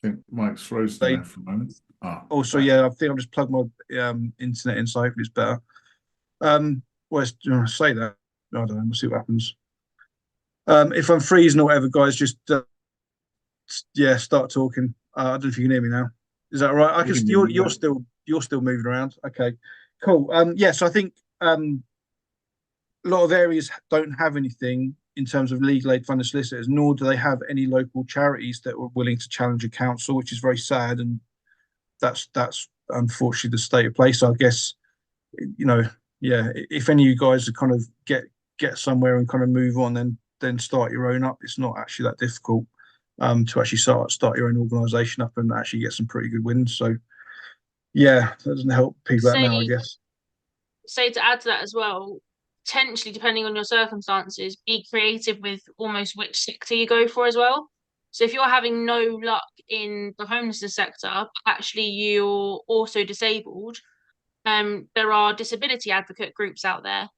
think Mike's frozen there for a moment. Also, I think I've just plugged my internet in, so hopefully it's better. Well, do you want to say that? I don't know. We'll see what happens. If I'm freezing or whatever, guys, just yeah, start talking. I don't know if you can hear me now. Is that all right? I can. You're still moving around. Okay, cool. Yeah, so I think a lot of areas don't have anything in terms of legal aid funded solicitors, nor do they have any local charities that were willing to challenge a council, which is very sad. And that's unfortunately the state of play. So I guess, yeah, if any of you guys are kind of get somewhere and kind of move on, then start your own up. It's not actually that difficult to actually start your own organisation up and actually get some pretty good wins. So yeah, that doesn't help people out now, I guess. Say to add to that as well, potentially depending on your circumstances, be creative with almost which sector you go for as well. So if you're having no luck in the homelessness sector, but actually you're also disabled, there are disability advocate groups out there.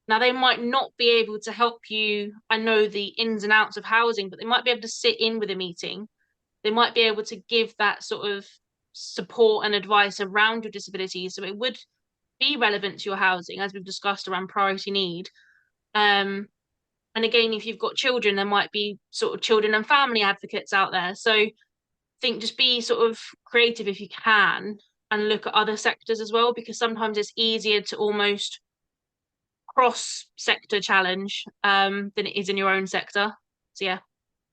Now, they might not be able to help you, I know the ins and outs of housing, but they might be able to sit in with a meeting. They might be able to give that sort of support and advice around your disability. So it would be relevant to your housing, as we've discussed around priority need. And again, if you've got children, there might be sort of children and family advocates out there. So I think just be sort of creative if you can and look at other sectors as well, because sometimes it's easier to almost cross-sector challenge than it is in your own sector. So yeah.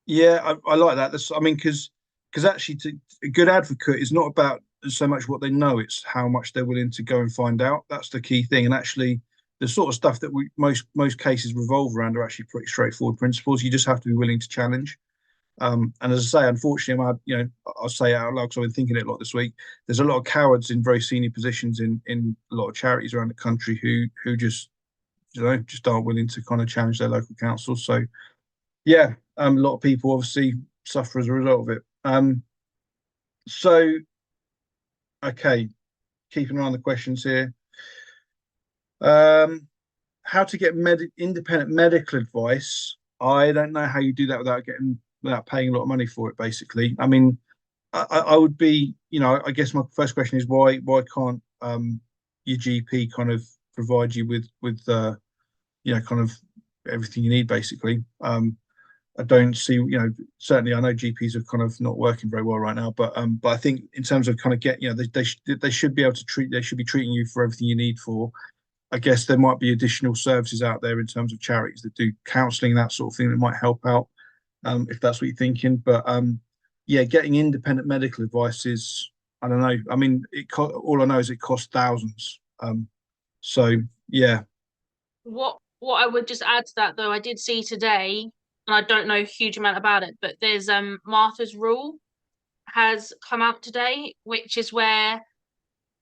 Yeah, I like that. Because actually, a good advocate is not about so much what they know; it's how much they're willing to go and find out. That's the key thing. And actually, the sort of stuff that most cases revolve around are actually pretty straightforward principles. You just have to be willing to challenge. And as I say, unfortunately, I'll say it out loud because I've been thinking it a lot this week. There's a lot of cowards in very senior positions in a lot of charities around the country who just aren't willing to kind of challenge their local council. So yeah, a lot of people obviously suffer as a result of it. So okay, keeping an eye on the questions here. How to get independent medical advice? I don't know how you do that without paying a lot of money for it. Basically, I mean, I would be, I guess my first question is why can't your GP kind of provide you with kind of everything you need basically. I don't see, certainly I know GPs are kind of not working very well right now, but I think in terms of kind of they should be able to they should be treating you for everything you need for. I guess there might be additional services out there in terms of charities that do counselling, that sort of thing that might help out, if that's what you're thinking. But yeah, getting independent medical advice is, I don't know. I mean, all I know is it costs thousands. So yeah. What I would just add to that though, I did see today, and I don't know a huge amount about it, but there's Martha's Rule has come out today, which is where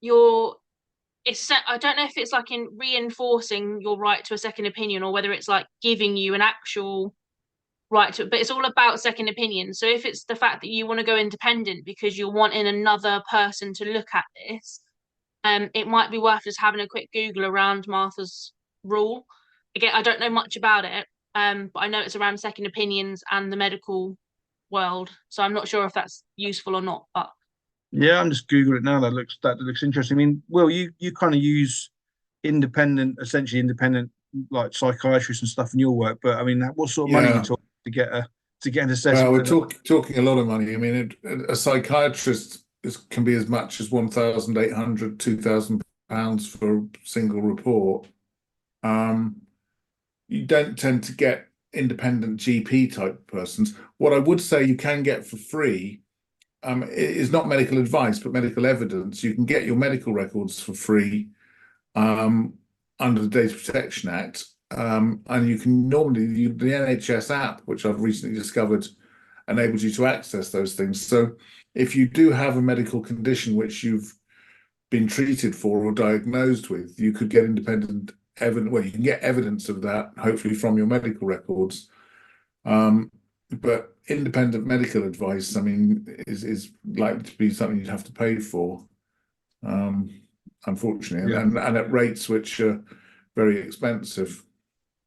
I don't know if it's like in reinforcing your right to a second opinion or whether it's like giving you an actual right to it, but it's all about second opinion. So if it's the fact that you want to go independent because you're wanting another person to look at this, it might be worth just having a quick Google around Martha's Rule. Again, I don't know much about it, but I know it's around second opinions and the medical world. So I'm not sure if that's useful or not, but yeah, I'm just Googling it now. That looks interesting. I mean, Will, you kind of use essentially independent like psychiatrists and stuff in your work, but I mean, what sort of money are you talking to get an assessment? Well, we're talking a lot of money. I mean, a psychiatrist can be as much as £1,800, £2,000 for a single report. You don't tend to get independent GP type persons. What I would say you can get for free is not medical advice, but medical evidence. You can get your medical records for free under the Data Protection Act. And you can normally, the NHS app, which I've recently discovered, enables you to access those things. So if you do have a medical condition which you've been treated for or diagnosed with, you could get independent evidence. Well, you can get evidence of that, hopefully from your medical records. But independent medical advice, I mean, is likely to be something you'd have to pay for, unfortunately, Yeah. and at rates which are very expensive.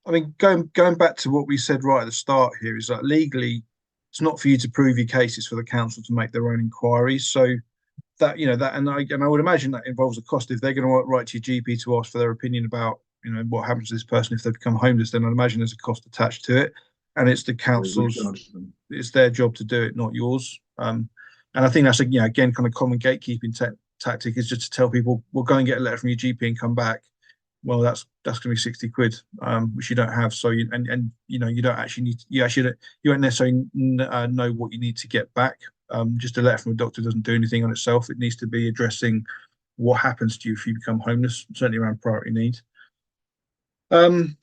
I mean, going back to what we said right at the start here is that legally, it's not for you to prove your case; it's for the council to make their own inquiries. So that and I would imagine that involves a cost. If they're going to write to your GP to ask for their opinion about what happens to this person if they become homeless, then I'd imagine there's a cost attached to it. and it's the council's, it's their job to do it, not yours. And I think that's again kind of common gatekeeping tactic, is just to tell people, well, go and get a letter from your GP and come back. Well, that's going to be 60 quid, which you don't have. So you don't actually need, you don't necessarily know what you need to get back. Just a letter from a doctor doesn't do anything on itself. It needs to be addressing what happens to you if you become homeless, certainly around priority need. The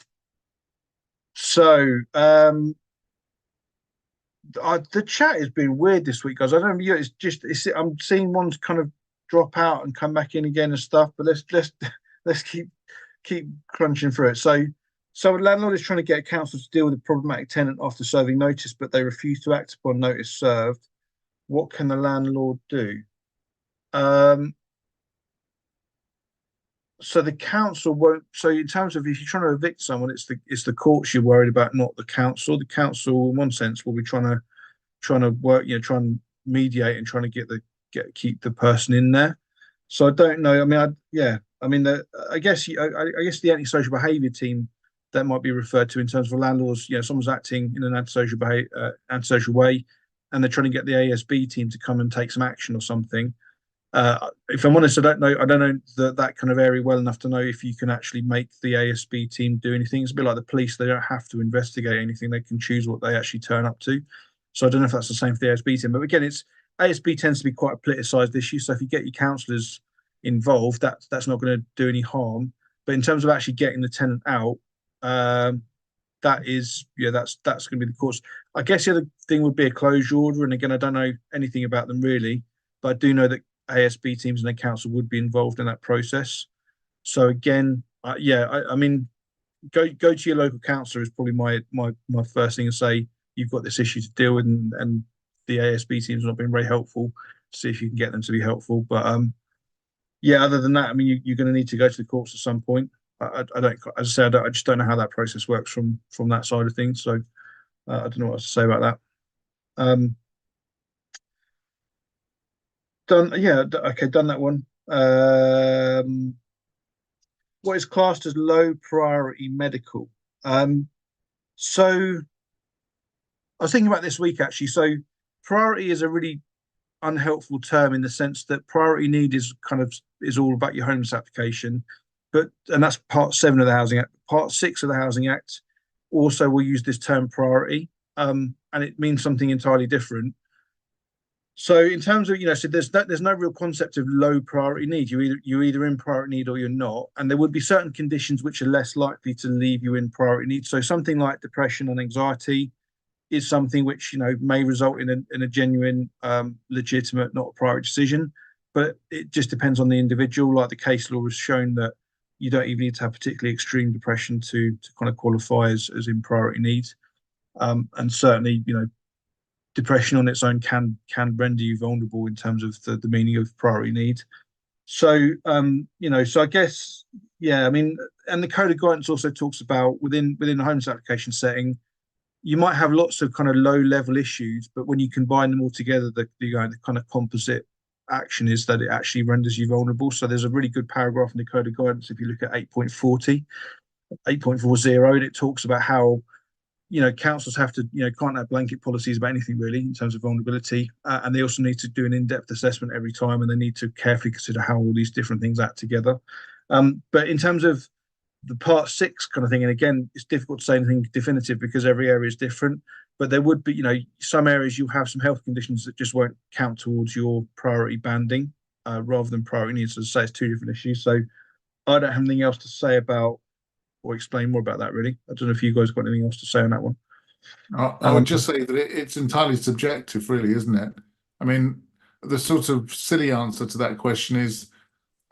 chat has been weird this week, guys. I don't know. I'm seeing ones kind of drop out and come back in again and stuff. But let's keep crunching through it. So a landlord is trying to get a council to deal with a problematic tenant after serving notice, but they refuse to act upon notice served. What can the landlord do? So the council won't. So in terms of if you're trying to evict someone, it's the courts you're worried about, not the council. The council, in one sense, will be trying to work, try and mediate and trying to keep the person in there. So I don't know. I mean, I guess the antisocial behaviour team that might be referred to in terms of landlords. Someone's acting in an antisocial way, and they're trying to get the ASB team to come and take some action or something. If I'm honest, I don't know that kind of area well enough to know if you can actually make the ASB team do anything. It's a bit like the police; they don't have to investigate anything; they can choose what they actually turn up to. So I don't know if that's the same for the ASB team. But again, ASB tends to be quite a politicised issue. So if you get your councillors involved, that's not going to do any harm. But in terms of actually getting the tenant out, that's going to be the course. I guess the other thing would be a closure order. And again, I don't know anything about them really, but I do know that ASB teams and the council would be involved in that process. So again, I mean, go to your local councillor is probably my first thing to say. You've got this issue to deal with, and the ASB team's not been very helpful. See if you can get them to be helpful. But other than that, I mean, you're going to need to go to the courts at some point. I don't, as I said, I just don't know how that process works from that side of things. So I don't know what else to say about that. Done. Yeah. Okay. Done that one. What is classed as low priority medical? So I was thinking about this week actually. So priority is a really unhelpful term in the sense that priority need is all about your homeless application, and that's part 7 of the Housing Act. Part 6 of the Housing Act also will use this term priority, and it means something entirely different. So in terms of so there's no real concept of low priority need. You're either in priority need or you're not, and there would be certain conditions which are less likely to leave you in priority need. So something like depression and anxiety is something which may result in a genuine, legitimate, not a priority decision, but it just depends on the individual. Like the case law has shown that you don't even need to have particularly extreme depression to kind of qualify as in priority need, and certainly depression on its own can render you vulnerable in terms of the meaning of priority need. So so I guess I mean, and the code of guidance also talks about within the homeless application setting, you might have lots of kind of low level issues, but when you combine them all together, the kind of composite action is that it actually renders you vulnerable. So there's a really good paragraph in the code of guidance if you look at 8.40, and it talks about how councils have to can't have blanket policies about anything really in terms of vulnerability, and they also need to do an in-depth assessment every time, and they need to carefully consider how all these different things act together. But in terms of the part 6 kind of thing, and again, it's difficult to say anything definitive because every area is different, but there would be some areas you'll have some health conditions that just won't count towards your priority banding, rather than priority needs. So, as I say, it's 2 different issues. So I don't have anything else to say about or explain more about that really. I don't know if you guys got anything else to say on that one. I would just say that it's entirely subjective really, isn't it? I mean, the sort of silly answer to that question is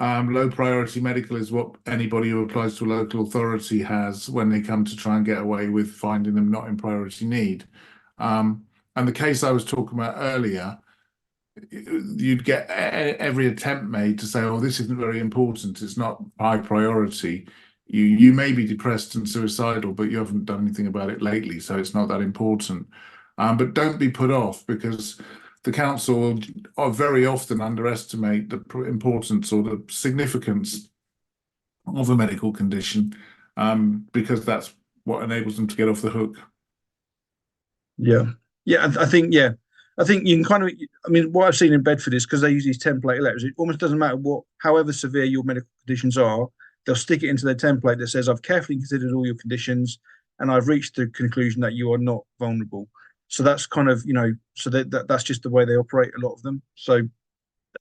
low priority medical is what anybody who applies to a local authority has when they come to try and get away with finding them not in priority need. And the case I was talking about earlier, you'd get every attempt made to say, oh, this isn't very important, it's not high priority. You may be depressed and suicidal, but you haven't done anything about it lately, so it's not that important. But don't be put off, because the council very often underestimate the importance or the significance of a medical condition, because that's what enables them to get off the hook. Yeah, yeah. I think I think you can kind of. I mean, what I've seen in Bedford is because they use these template letters. It almost doesn't matter however severe your medical conditions are, they'll stick it into their template that says, "I've carefully considered all your conditions, and I've reached the conclusion that you are not vulnerable." So that's kind of so that's just the way they operate. A lot of them. So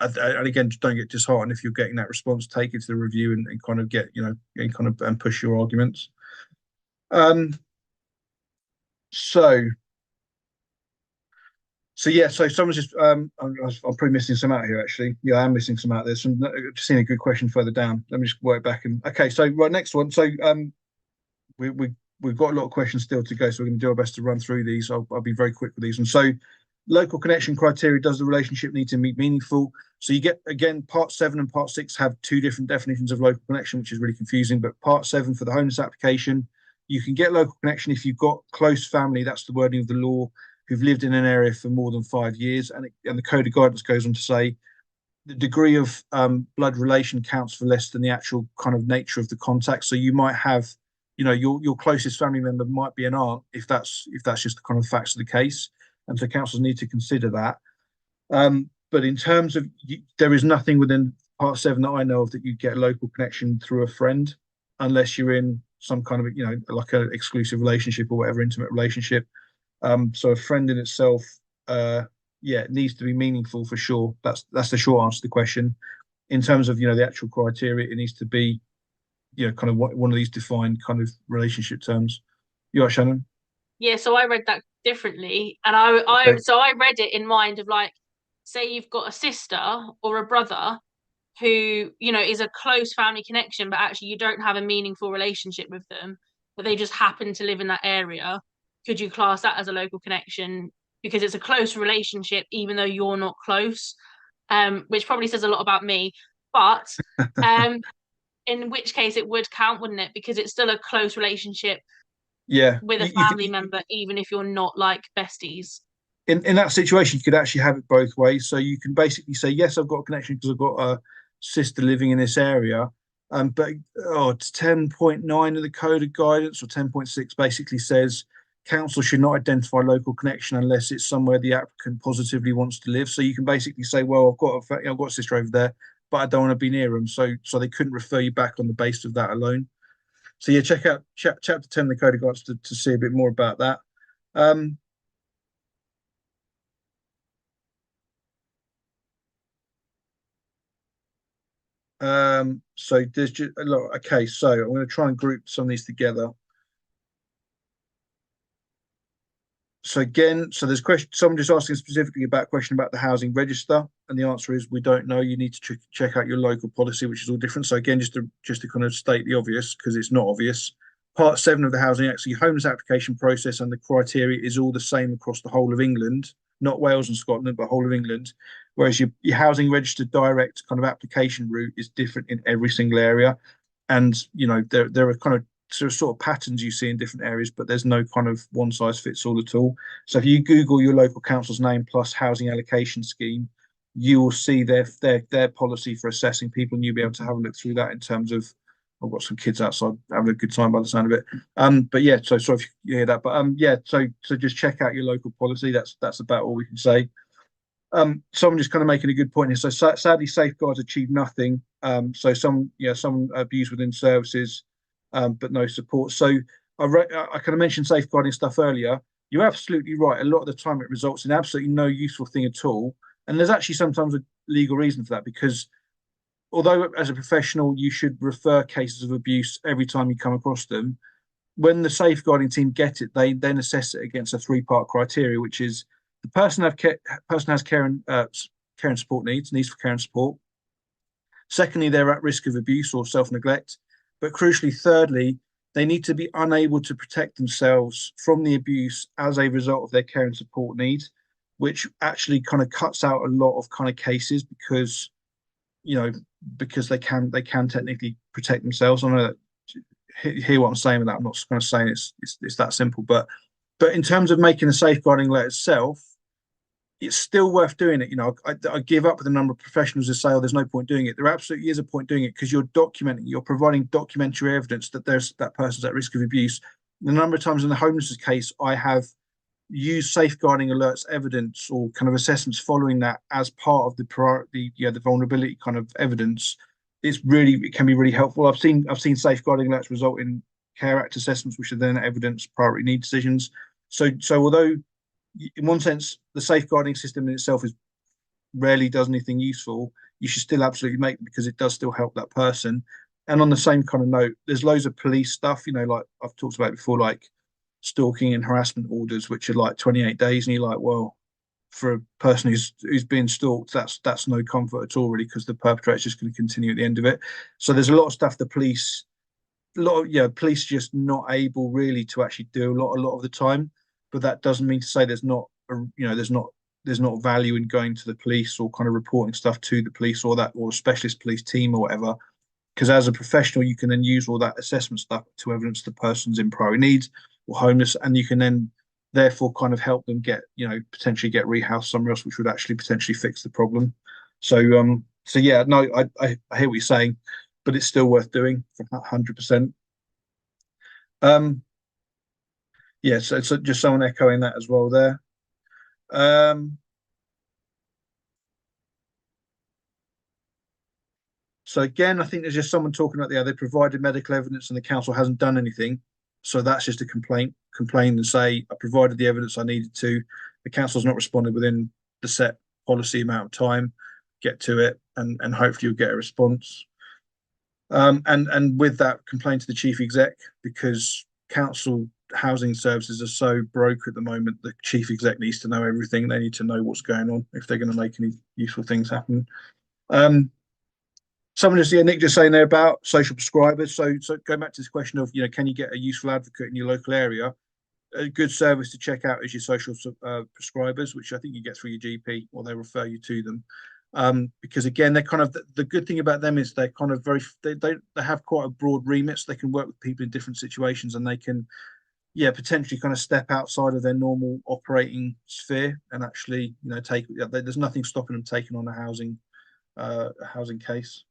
and again, just don't get disheartened if you're getting that response. Take it to the review and kind of get and kind of and push your arguments. Um. So. So yeah, so someone's just I'm probably missing some out here actually. Yeah, I am missing some out. There's some just seen a good question further down. Let me just work back and okay. So right, next one. So we've got a lot of questions still to go, so we're going to do our best to run through these. I'll be very quick with these. And so, local connection criteria: does the relationship need to be meaningful? So you get again, Part 7 and Part 6 have two different definitions of local connection, which is really confusing. But Part 7 for the homeless application, you can get local connection if you've got close family. That's the wording of the law, who've lived in an area for more than 5 years, and the code of guidance goes on to say the degree of blood relation counts for less than the actual kind of nature of the contact. So you might have, your closest family member might be an aunt if that's just the kind of facts of the case, and so councils need to consider that. But in terms of, there is nothing within Part 7 that I know of that you get local connection through a friend, unless you're in some kind of like an exclusive relationship or whatever, intimate relationship. So a friend in itself, it needs to be meaningful for sure. That's the short answer to the question. In terms of the actual criteria, it needs to be kind of one of these defined kind of relationship terms. You are, Shannon? Yeah, so I read that differently, and I Okay. so I read it in mind of like, say you've got a sister or a brother who is a close family connection, but actually you don't have a meaningful relationship with them, but they just happen to live in that area. Could you class that as a local connection because it's a close relationship, even though you're not close? Which probably says a lot about me, but um, in which case it would count, wouldn't it? Because it's still a close relationship Yeah. with a family member, even if you're not like besties. In that situation, you could actually have it both ways. So you can basically say, yes, I've got a connection because I've got a sister living in this area. But it's 10.9 of the code of guidance, or 10.6 basically says council should not identify local connection unless it's somewhere the applicant positively wants to live. So you can basically say, well, I've got a sister over there, but I don't want to be near them. So they couldn't refer you back on the basis of that alone. So yeah, check out chapter 10 of the code of guidance to see a bit more about that. So there's just a lot. Okay, so I'm going to try and group some of these together. So again, so there's someone just asking specifically about a question about the housing register, and the answer is we don't know. You need to check out your local policy, which is all different. So again, just to kind of state the obvious, because it's not obvious. Part 7 of the Housing Act, so your homeless application process and the criteria is all the same across the whole of England, not Wales and Scotland, but whole of England. Whereas your housing registered direct kind of application route is different in every single area. And there are kind of sort of patterns you see in different areas, but there's no kind of one size fits all at all. So if you Google your local council's name plus housing allocation scheme, you will see their policy for assessing people, and you'll be able to have a look through that in terms of. I've got some kids outside having a good time by the sound of it. But yeah, so sorry if you hear that. But yeah, so just check out your local policy. That's about all we can say. Someone just kind of making a good point here. So sadly, safeguards achieve nothing. So some abuse within services, but no support. So I kind of mentioned safeguarding stuff earlier. You're absolutely right. A lot of the time, it results in absolutely no useful thing at all. And there's actually sometimes a legal reason for that, because although as a professional you should refer cases of abuse every time you come across them, when the safeguarding team get it, they then assess it against a 3-part criteria, which is the person has care and support needs for care and support. Secondly, they're at risk of abuse or self-neglect. But crucially, thirdly, they need to be unable to protect themselves from the abuse as a result of their care and support needs, which actually kind of cuts out a lot of kind of cases because because they can technically protect themselves. I know that, hear what I'm saying with that. I'm not kind of saying it's that simple, but in terms of making the safeguarding letter itself, it's still worth doing it. I give up with a number of professionals who say, "Oh, there's no point doing it." There absolutely is a point doing it, because you're providing documentary evidence that that person's at risk of abuse. The number of times in the homelessness case, I have use safeguarding alerts evidence or kind of assessments following that as part of the vulnerability kind of evidence, it can be really helpful. I've seen safeguarding alerts result in Care Act assessments, which are then evidence priority need decisions. So although in one sense the safeguarding system in itself is rarely does anything useful, you should still absolutely make it because it does still help that person. And on the same kind of note, there's loads of police stuff, like I've talked about before, like stalking and harassment orders, which are like 28 days, and you're like, well, for a person who's being stalked, that's no comfort at all, really, because the perpetrator's just going to continue at the end of it. So there's a lot of stuff police just not able really to actually do a lot of the time. But that doesn't mean to say there's not value in going to the police or kind of reporting stuff to the police or a specialist police team or whatever. Because as a professional, you can then use all that assessment stuff to evidence the person's in priority needs or homeless, and you can then therefore kind of help them potentially get rehoused somewhere else, which would actually potentially fix the problem. So yeah, no, I hear what you're saying, but it's still worth doing for 100%. Yeah, so just someone echoing that as well there. So again, I think there's just someone talking about they provided medical evidence and the council hasn't done anything. So that's just a complain and say, I provided the evidence I needed to. The council's not responded within the set policy amount of time. Get to it, and hopefully you'll get a response. And with that, complain to the chief exec, because council housing services are so broke at the moment. The chief exec needs to know everything. They need to know what's going on if they're going to make any useful things happen. Someone Nick just saying there about social prescribers. So going back to this question of, can you get a useful advocate in your local area? A good service to check out is your social prescribers, which I think you get through your GP, or they refer you to them. Because again, they're kind of the good thing about them is they're kind of they have quite a broad remit, so they can work with people in different situations, and they can potentially kind of step outside of their normal operating sphere and actually there's nothing stopping them taking on a housing case.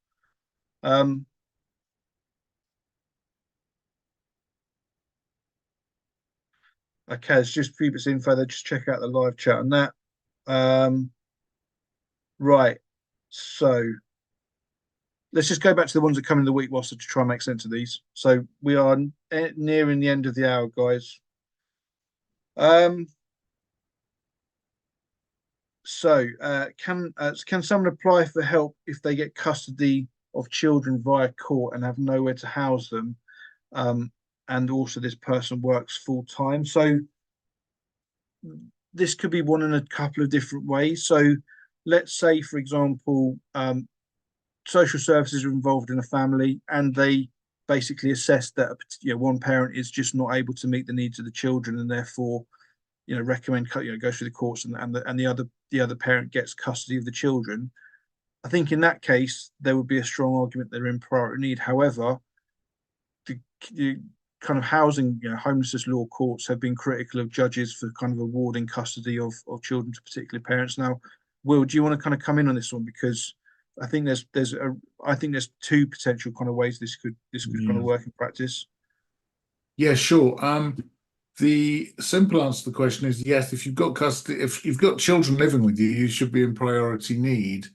Okay, it's just previous info there. Just check out the live chat on that. Right, so let's just go back to the ones that come in the week whilst to try and make sense of these. So we are nearing the end of the hour, guys. Can someone apply for help if they get custody of children via court and have nowhere to house them? And also this person works full time. So this could be one in a couple of different ways. So let's say, for example, social services are involved in a family and they basically assess that one parent is just not able to meet the needs of the children, and therefore recommend go through the courts, and the other parent gets custody of the children. I think in that case there would be a strong argument they're in priority need. However, the kind of housing, homelessness law courts have been critical of judges for kind of awarding custody of children to particular parents. Now, Will, do you want to kind of come in on this one? Because I think there's two potential kind of ways this could kind of work in practice. Yeah, sure. The simple answer to the question is yes. If you've got custody, if you've got children living with you, you should be in priority need.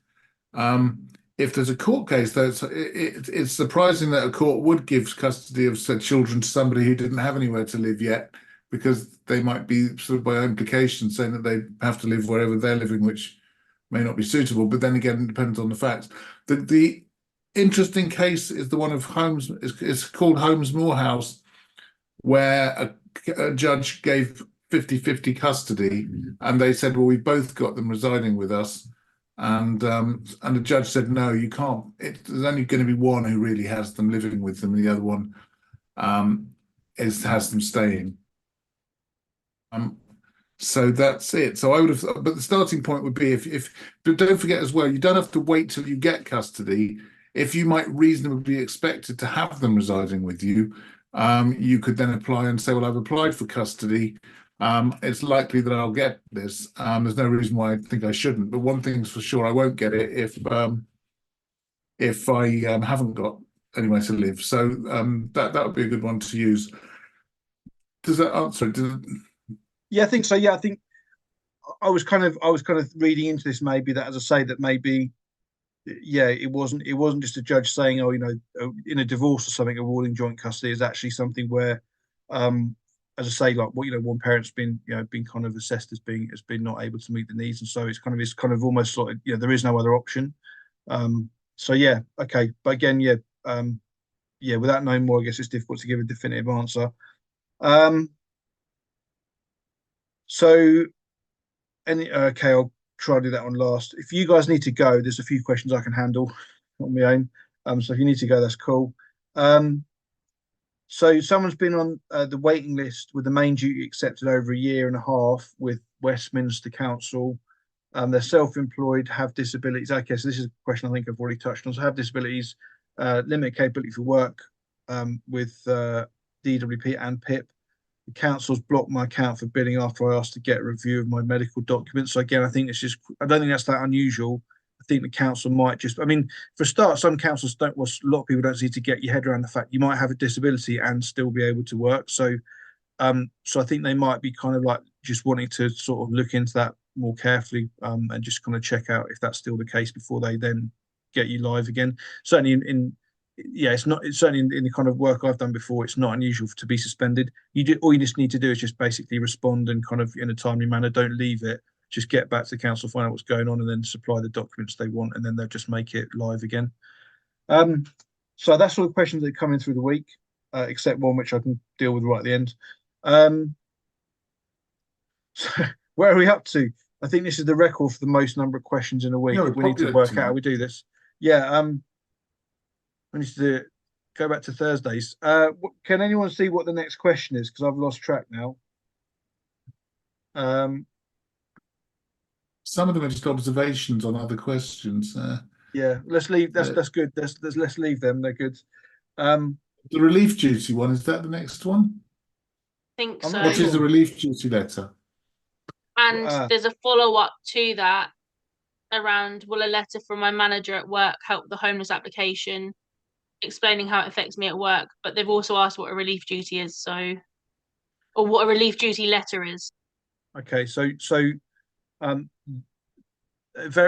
If there's a court case, though, it's surprising that a court would give custody of said children to somebody who didn't have anywhere to live yet, because they might be sort of by implication saying that they have to live wherever they're living, which may not be suitable. But then again, it depends on the facts. The interesting case is the one of Holmes. It's called Holmes Morehouse, where a judge gave 50-50 custody, and they said, well, we've both got them residing with us. And the judge said, no, you can't. There's only going to be one who really has them living with them, and the other one has them staying. So that's it. So I would have, but the starting point would be but don't forget as well, you don't have to wait till you get custody. If you might reasonably be expected to have them residing with you, you could then apply and say, well, I've applied for custody. It's likely that I'll get this. There's no reason why I think I shouldn't, but one thing's for sure, I won't get it if I haven't got anywhere to live. So that would be a good one to use. Does that answer it? Yeah, I think so. Yeah, I think I was kind of reading into this, maybe that, as I say, that maybe, yeah, it wasn't just a judge saying, oh, in a divorce or something, awarding joint custody is actually something where, um, as I say, like, one parent's been kind of assessed as being not able to meet the needs, and so it's kind of almost like, there is no other option. So yeah, okay, but again, yeah, yeah, without knowing more, I guess it's difficult to give a definitive answer. Um, so okay, I'll try to do that one last. If you guys need to go, there's a few questions I can handle on my own. So if you need to go, that's cool. So someone's been on the waiting list with the main duty accepted over a year and a half with Westminster Council. They're self-employed, have disabilities. Okay, so this is a question I think I've already touched on. So have disabilities, limited capability for work, with DWP and PIP. The council's blocked my account for billing after I asked to get a review of my medical documents. So again, I don't think that's that unusual. I think the council might just, I mean, for a start, some councils don't, well, a lot of people don't need to get your head around the fact you might have a disability and still be able to work. So I think they might be kind of like just wanting to sort of look into that more carefully, and just kind of check out if that's still the case before they then get you live again. Certainly yeah, it's certainly in the kind of work I've done before, it's not unusual to be suspended. All you just need to do is just basically respond and kind of in a timely manner. Don't leave it. Just get back to the council, find out what's going on, and then supply the documents they want, and then they'll just make it live again. Um, so that's all the questions that come in through the week, except one which I can deal with right at the end. So where are we up to? I think this is the record for the most number of questions in a week. Yeah, we're We need to popular work out how tonight. we do this. Yeah, we need to go back to Thursdays. Can anyone see what the next question is? Because I've lost track now. Some of them are just observations on other questions. Yeah, let's leave. That's Uh, that's good. Let's leave them. They're good. Um, the relief duty one, is that the next one? Think I'm so. not What is the sure. relief duty letter? And there's a follow-up to that around, will a letter from my manager at work help the homeless application, explaining how it affects me at work? But they've also asked what a relief duty is, so, or what a relief duty letter is. okay. Um,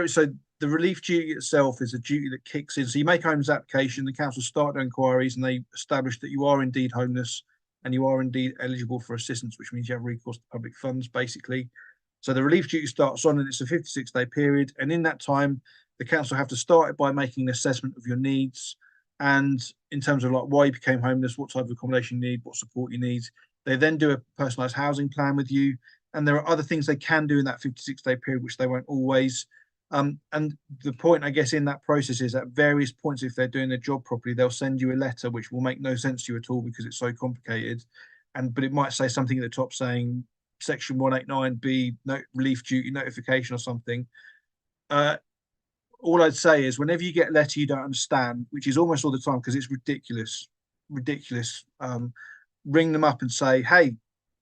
so the relief duty itself is a duty that kicks in. So you make a homeless application, the council start their inquiries, and they establish that you are indeed homeless and you are indeed eligible for assistance, which means you have recourse to public funds, basically. So the relief duty starts on, and it's a 56-day period. And in that time, the council have to start it by making an assessment of your needs, and in terms of like why you became homeless, what type of accommodation you need, what support you need. They then do a personalised housing plan with you, and there are other things they can do in that 56-day period, which they won't always. And the point, I guess, in that process is at various points, if they're doing their job properly, they'll send you a letter which will make no sense to you at all because it's so complicated. But it might say something at the top saying Section 189B, relief duty notification or something. All I'd say is whenever you get a letter you don't understand, which is almost all the time because it's ridiculous, ring them up and say, hey,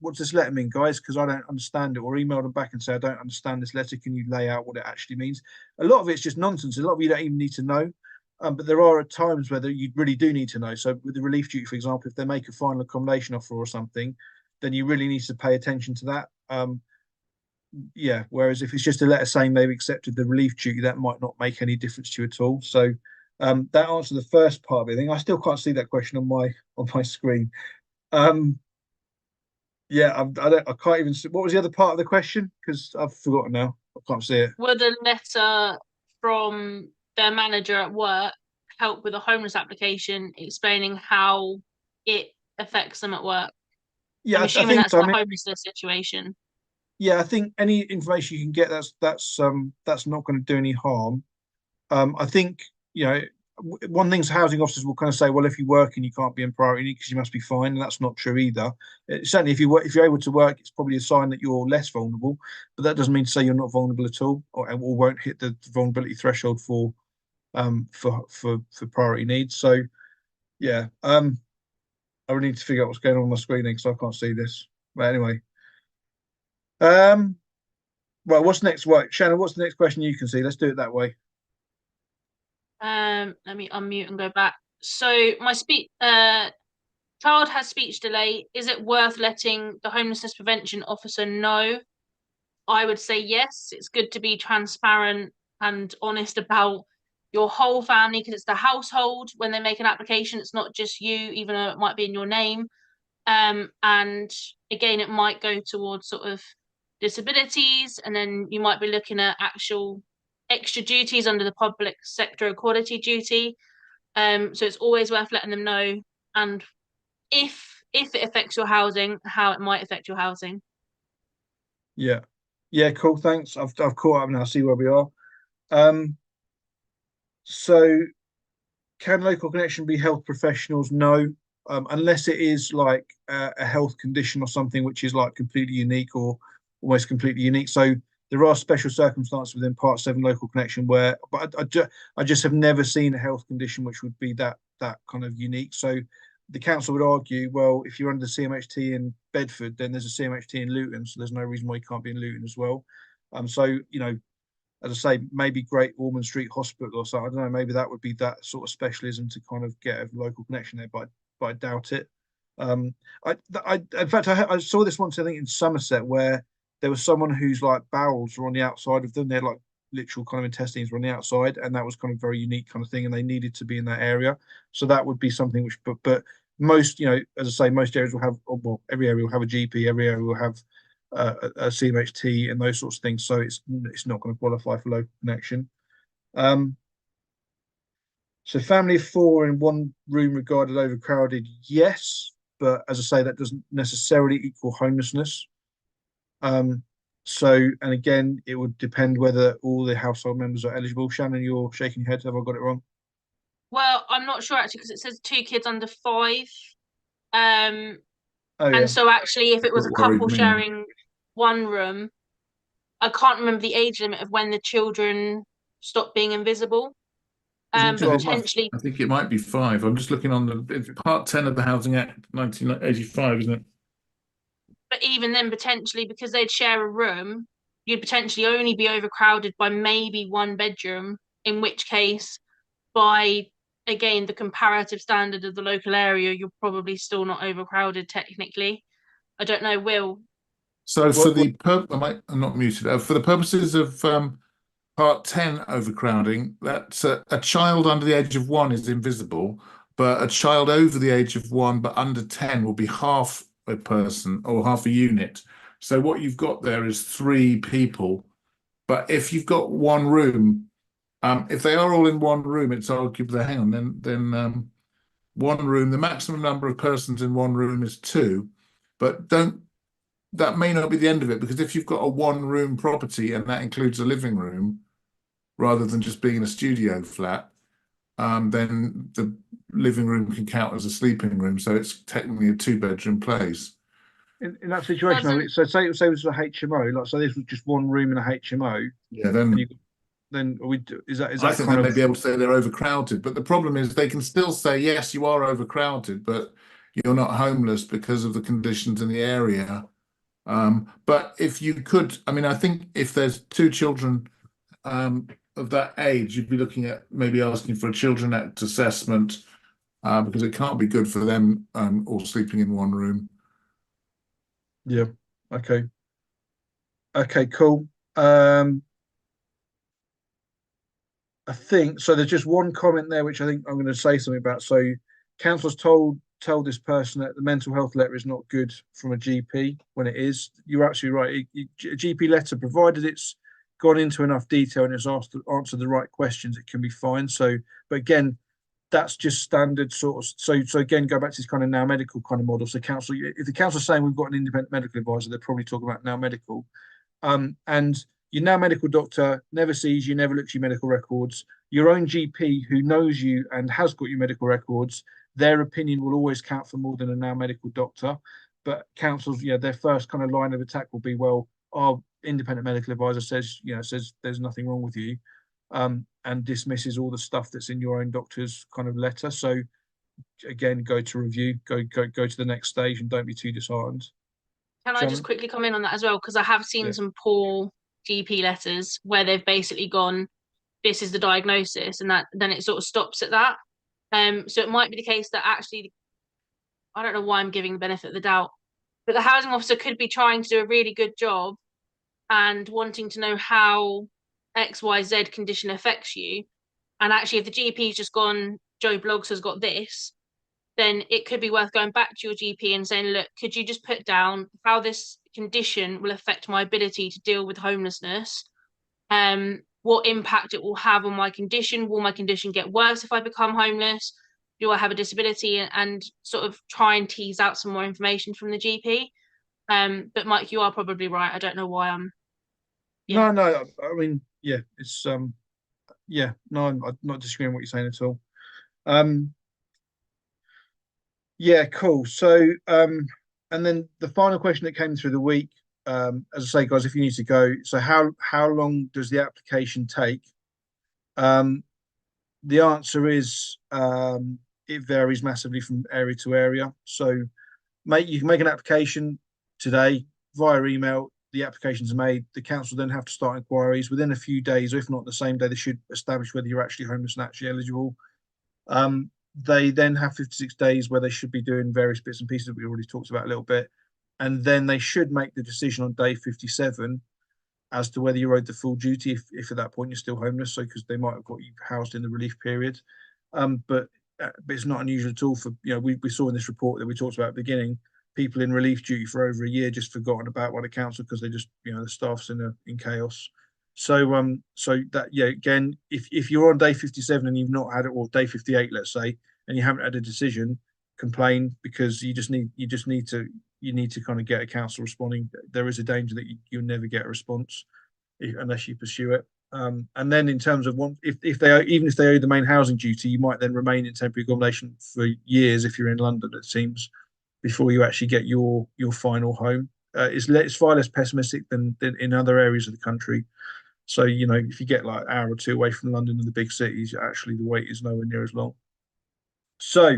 what's this letter mean, guys? Because I don't understand it. Or email them back and say, I don't understand this letter. Can you lay out what it actually means? A lot of it's just nonsense. A lot of you don't even need to know. But there are times where you really do need to know. So with the relief duty, for example, if they make a final accommodation offer or something, then you really need to pay attention to that. Yeah. Whereas if it's just a letter saying they've accepted the relief duty, that might not make any difference to you at all. So that answers the first part of it. I still can't see that question on my screen. Yeah, I can't even see. What was the other part of the question? Because I've forgotten now. I can't see it. Would a letter from their manager at work help with a homeless application, explaining how it affects them at work? Yeah, I'm I assuming think that's so. I the mean, homelessness situation. yeah, I think any information you can get that's not going to do any harm. I think one thing's housing officers will kind of say, well, if you work and you can't be in priority because you must be fine, and that's not true either. Certainly, if you're able to work, it's probably a sign that you're less vulnerable, but that doesn't mean to say you're not vulnerable at all, or won't hit the vulnerability threshold for priority needs. So yeah, I really need to figure out what's going on my screen because I can't see this. But anyway, um, right, what's next? Right, Shannon, what's the next question you can see? Let's do it that way. Let me unmute and go back. So my Child has speech delay. Is it worth letting the homelessness prevention officer know? I would say yes. It's good to be transparent and honest about your whole family, because it's the household when they make an application. It's not just you, even though it might be in your name. And again, it might go towards sort of disabilities, and then you might be looking at actual extra duties under the public sector equality duty. So it's always worth letting them know, and if it affects your housing, how it might affect your housing. Yeah. Yeah, cool. Thanks. I've caught up now. See where we are. So can local connection be health professionals? No, unless it is like a health condition or something which is like completely unique or almost completely unique. So there are special circumstances within Part 7 local connection where, but I just have never seen a health condition which would be that kind of unique. So the council would argue, well, if you're under CMHT in Bedford, then there's a CMHT in Luton, so there's no reason why you can't be in Luton as well. So you know, as I say, maybe Great Ormond Street Hospital or something. I don't know. Maybe that would be that sort of specialism to kind of get a local connection there, but I doubt it. In fact, I saw this once. I think in Somerset, where there was someone whose like bowels were on the outside of them. They're like literal kind of intestines were on the outside, and that was kind of very unique kind of thing. And they needed to be in that area, so that would be something which. But most, you know, as I say, most areas will have, well, every area will have a GP. Every area will have a CMHT and those sorts of things. So it's not going to qualify for local connection. So family of 4 in one room regarded overcrowded, yes, but as I say, that doesn't necessarily equal homelessness. So, and again, it would depend whether all the household members are eligible. Shannon, you're shaking your head. Have I got it wrong? Well, I'm not sure actually, because it says 2 kids under 5. Oh yeah. And so actually, if it was a couple me. sharing one room, I can't remember the age limit of when the children stop being invisible. Isn't But 12 potentially, I think it might be 5. I'm just looking on it's Part 10 of the Housing Act 1985, isn't it? but even then, potentially, because they'd share a room, you'd potentially only be overcrowded by maybe one bedroom, in which case, by again the comparative standard of the local area, you're probably still not overcrowded technically. I don't know, Will. So for What, the I'm not muted. For the purposes of Part 10 overcrowding, that's a child under the age of 1 is invisible, but a child over the age of 1 but under 10 will be half a person or half a unit. So what you've got there is 3 people. But if you've got one room, if they are all in one room, it's arguably, hang on, then one room, the maximum number of persons in one room is 2, but that may not be the end of it, because if you've got a 1-room property and that includes a living room, rather than just being in a studio flat, then the living room can count as a sleeping room. So it's technically a 2-bedroom place. in that situation, though, so say this was a HMO, like so this was just one room in a HMO. Yeah, then is that I think kind they of may be able to say they're overcrowded, but the problem is they can still say, yes, you are overcrowded, but you're not homeless because of the conditions in the area. But if you could, I mean, I think if there's 2 children of that age, you'd be looking at maybe asking for a Children Act assessment, because it can't be good for them all sleeping in one room. Yeah. Okay. Okay, cool. I think so. There's just one comment there which I think I'm going to say something about. So, council's told this person that the mental health letter is not good from a GP when it is. You're absolutely right. A GP letter, provided it's gone into enough detail and it's asked to answer the right questions, it can be fine. So, but again, that's just standard sort of. So again, go back to this kind of now medical kind of model. So council, if the council's saying we've got an independent medical advisor, they're probably talking about now medical. And your now medical doctor never sees you, never looks at your medical records. Your own GP who knows you and has got your medical records, their opinion will always count for more than a now medical doctor. But councils, yeah, their first kind of line of attack will be, well, our independent medical advisor says there's nothing wrong with you, and dismisses all the stuff that's in your own doctor's kind of letter. So again, go to review, go to the next stage, and don't be too disheartened. Can I just quickly come in on that as well? Because I have seen some poor GP letters where they've basically gone, this is the diagnosis, and that then it sort of stops at that. So it might be the case that actually I don't know why I'm giving the benefit of the doubt, but the housing officer could be trying to do a really good job and wanting to know how XYZ condition affects you. And actually, if the GP's just gone, Joe Bloggs has got this, then it could be worth going back to your GP and saying, look, could you just put down how this condition will affect my ability to deal with homelessness? What impact it will have on my condition? Will my condition get worse if I become homeless? Do I have a disability? And sort of try and tease out some more information from the GP. But Mike, you are probably right. I don't know why I'm. Yeah. No, I mean, yeah, it's yeah, no, I'm not disagreeing with what you're saying at all. Yeah, cool. So, and then the final question that came through the week, as I say, guys, if you need to go, so how long does the application take? The answer is it varies massively from area to area. So, you can make an application today via email. The applications are made. The council then have to start inquiries within a few days, or if not the same day. They should establish whether you're actually homeless and actually eligible. They then have 56 days where they should be doing various bits and pieces that we already talked about a little bit. And then they should make the decision on day 57 as to whether you're owed the full duty if at that point you're still homeless. So, because they might have got you housed in the relief period. But it's not unusual at all for, we saw in this report that we talked about at the beginning, people in relief duty for over a year just forgotten about by the council because they just, the staff's in chaos. So so that, yeah, again, if you're on day 57 and you've not had it, or day 58, let's say, and you haven't had a decision, complain, because you need to kind of get a council responding. There is a danger that you'll never get a response unless you pursue it. And then in terms of if they owe the main housing duty, you might then remain in temporary accommodation for years if you're in London, it seems, before you actually get your final home. It's far less pessimistic than in other areas of the country. So, if you get like an hour or two away from London and the big cities, actually the wait is nowhere near as long. So,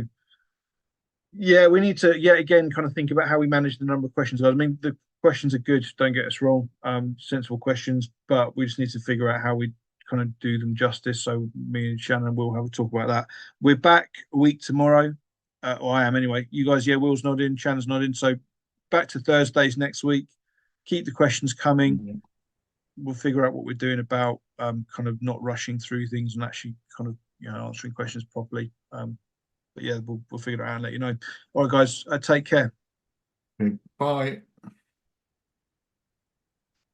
yeah, we need to, again, kind of think about how we manage the number of questions. I mean, the questions are good, don't get us wrong, sensible questions, but we just need to figure out how we kind of do them justice. So me and Shannon will have a talk about that. We're back a week tomorrow, or I am anyway. You guys, yeah, Will's nodding, Shannon's nodding. So back to Thursdays next week. Keep the questions coming. Mm-hmm. We'll figure out what we're doing about kind of not rushing through things and actually kind of answering questions properly. But yeah, we'll figure it out and let you know. All right, guys, take care. Bye.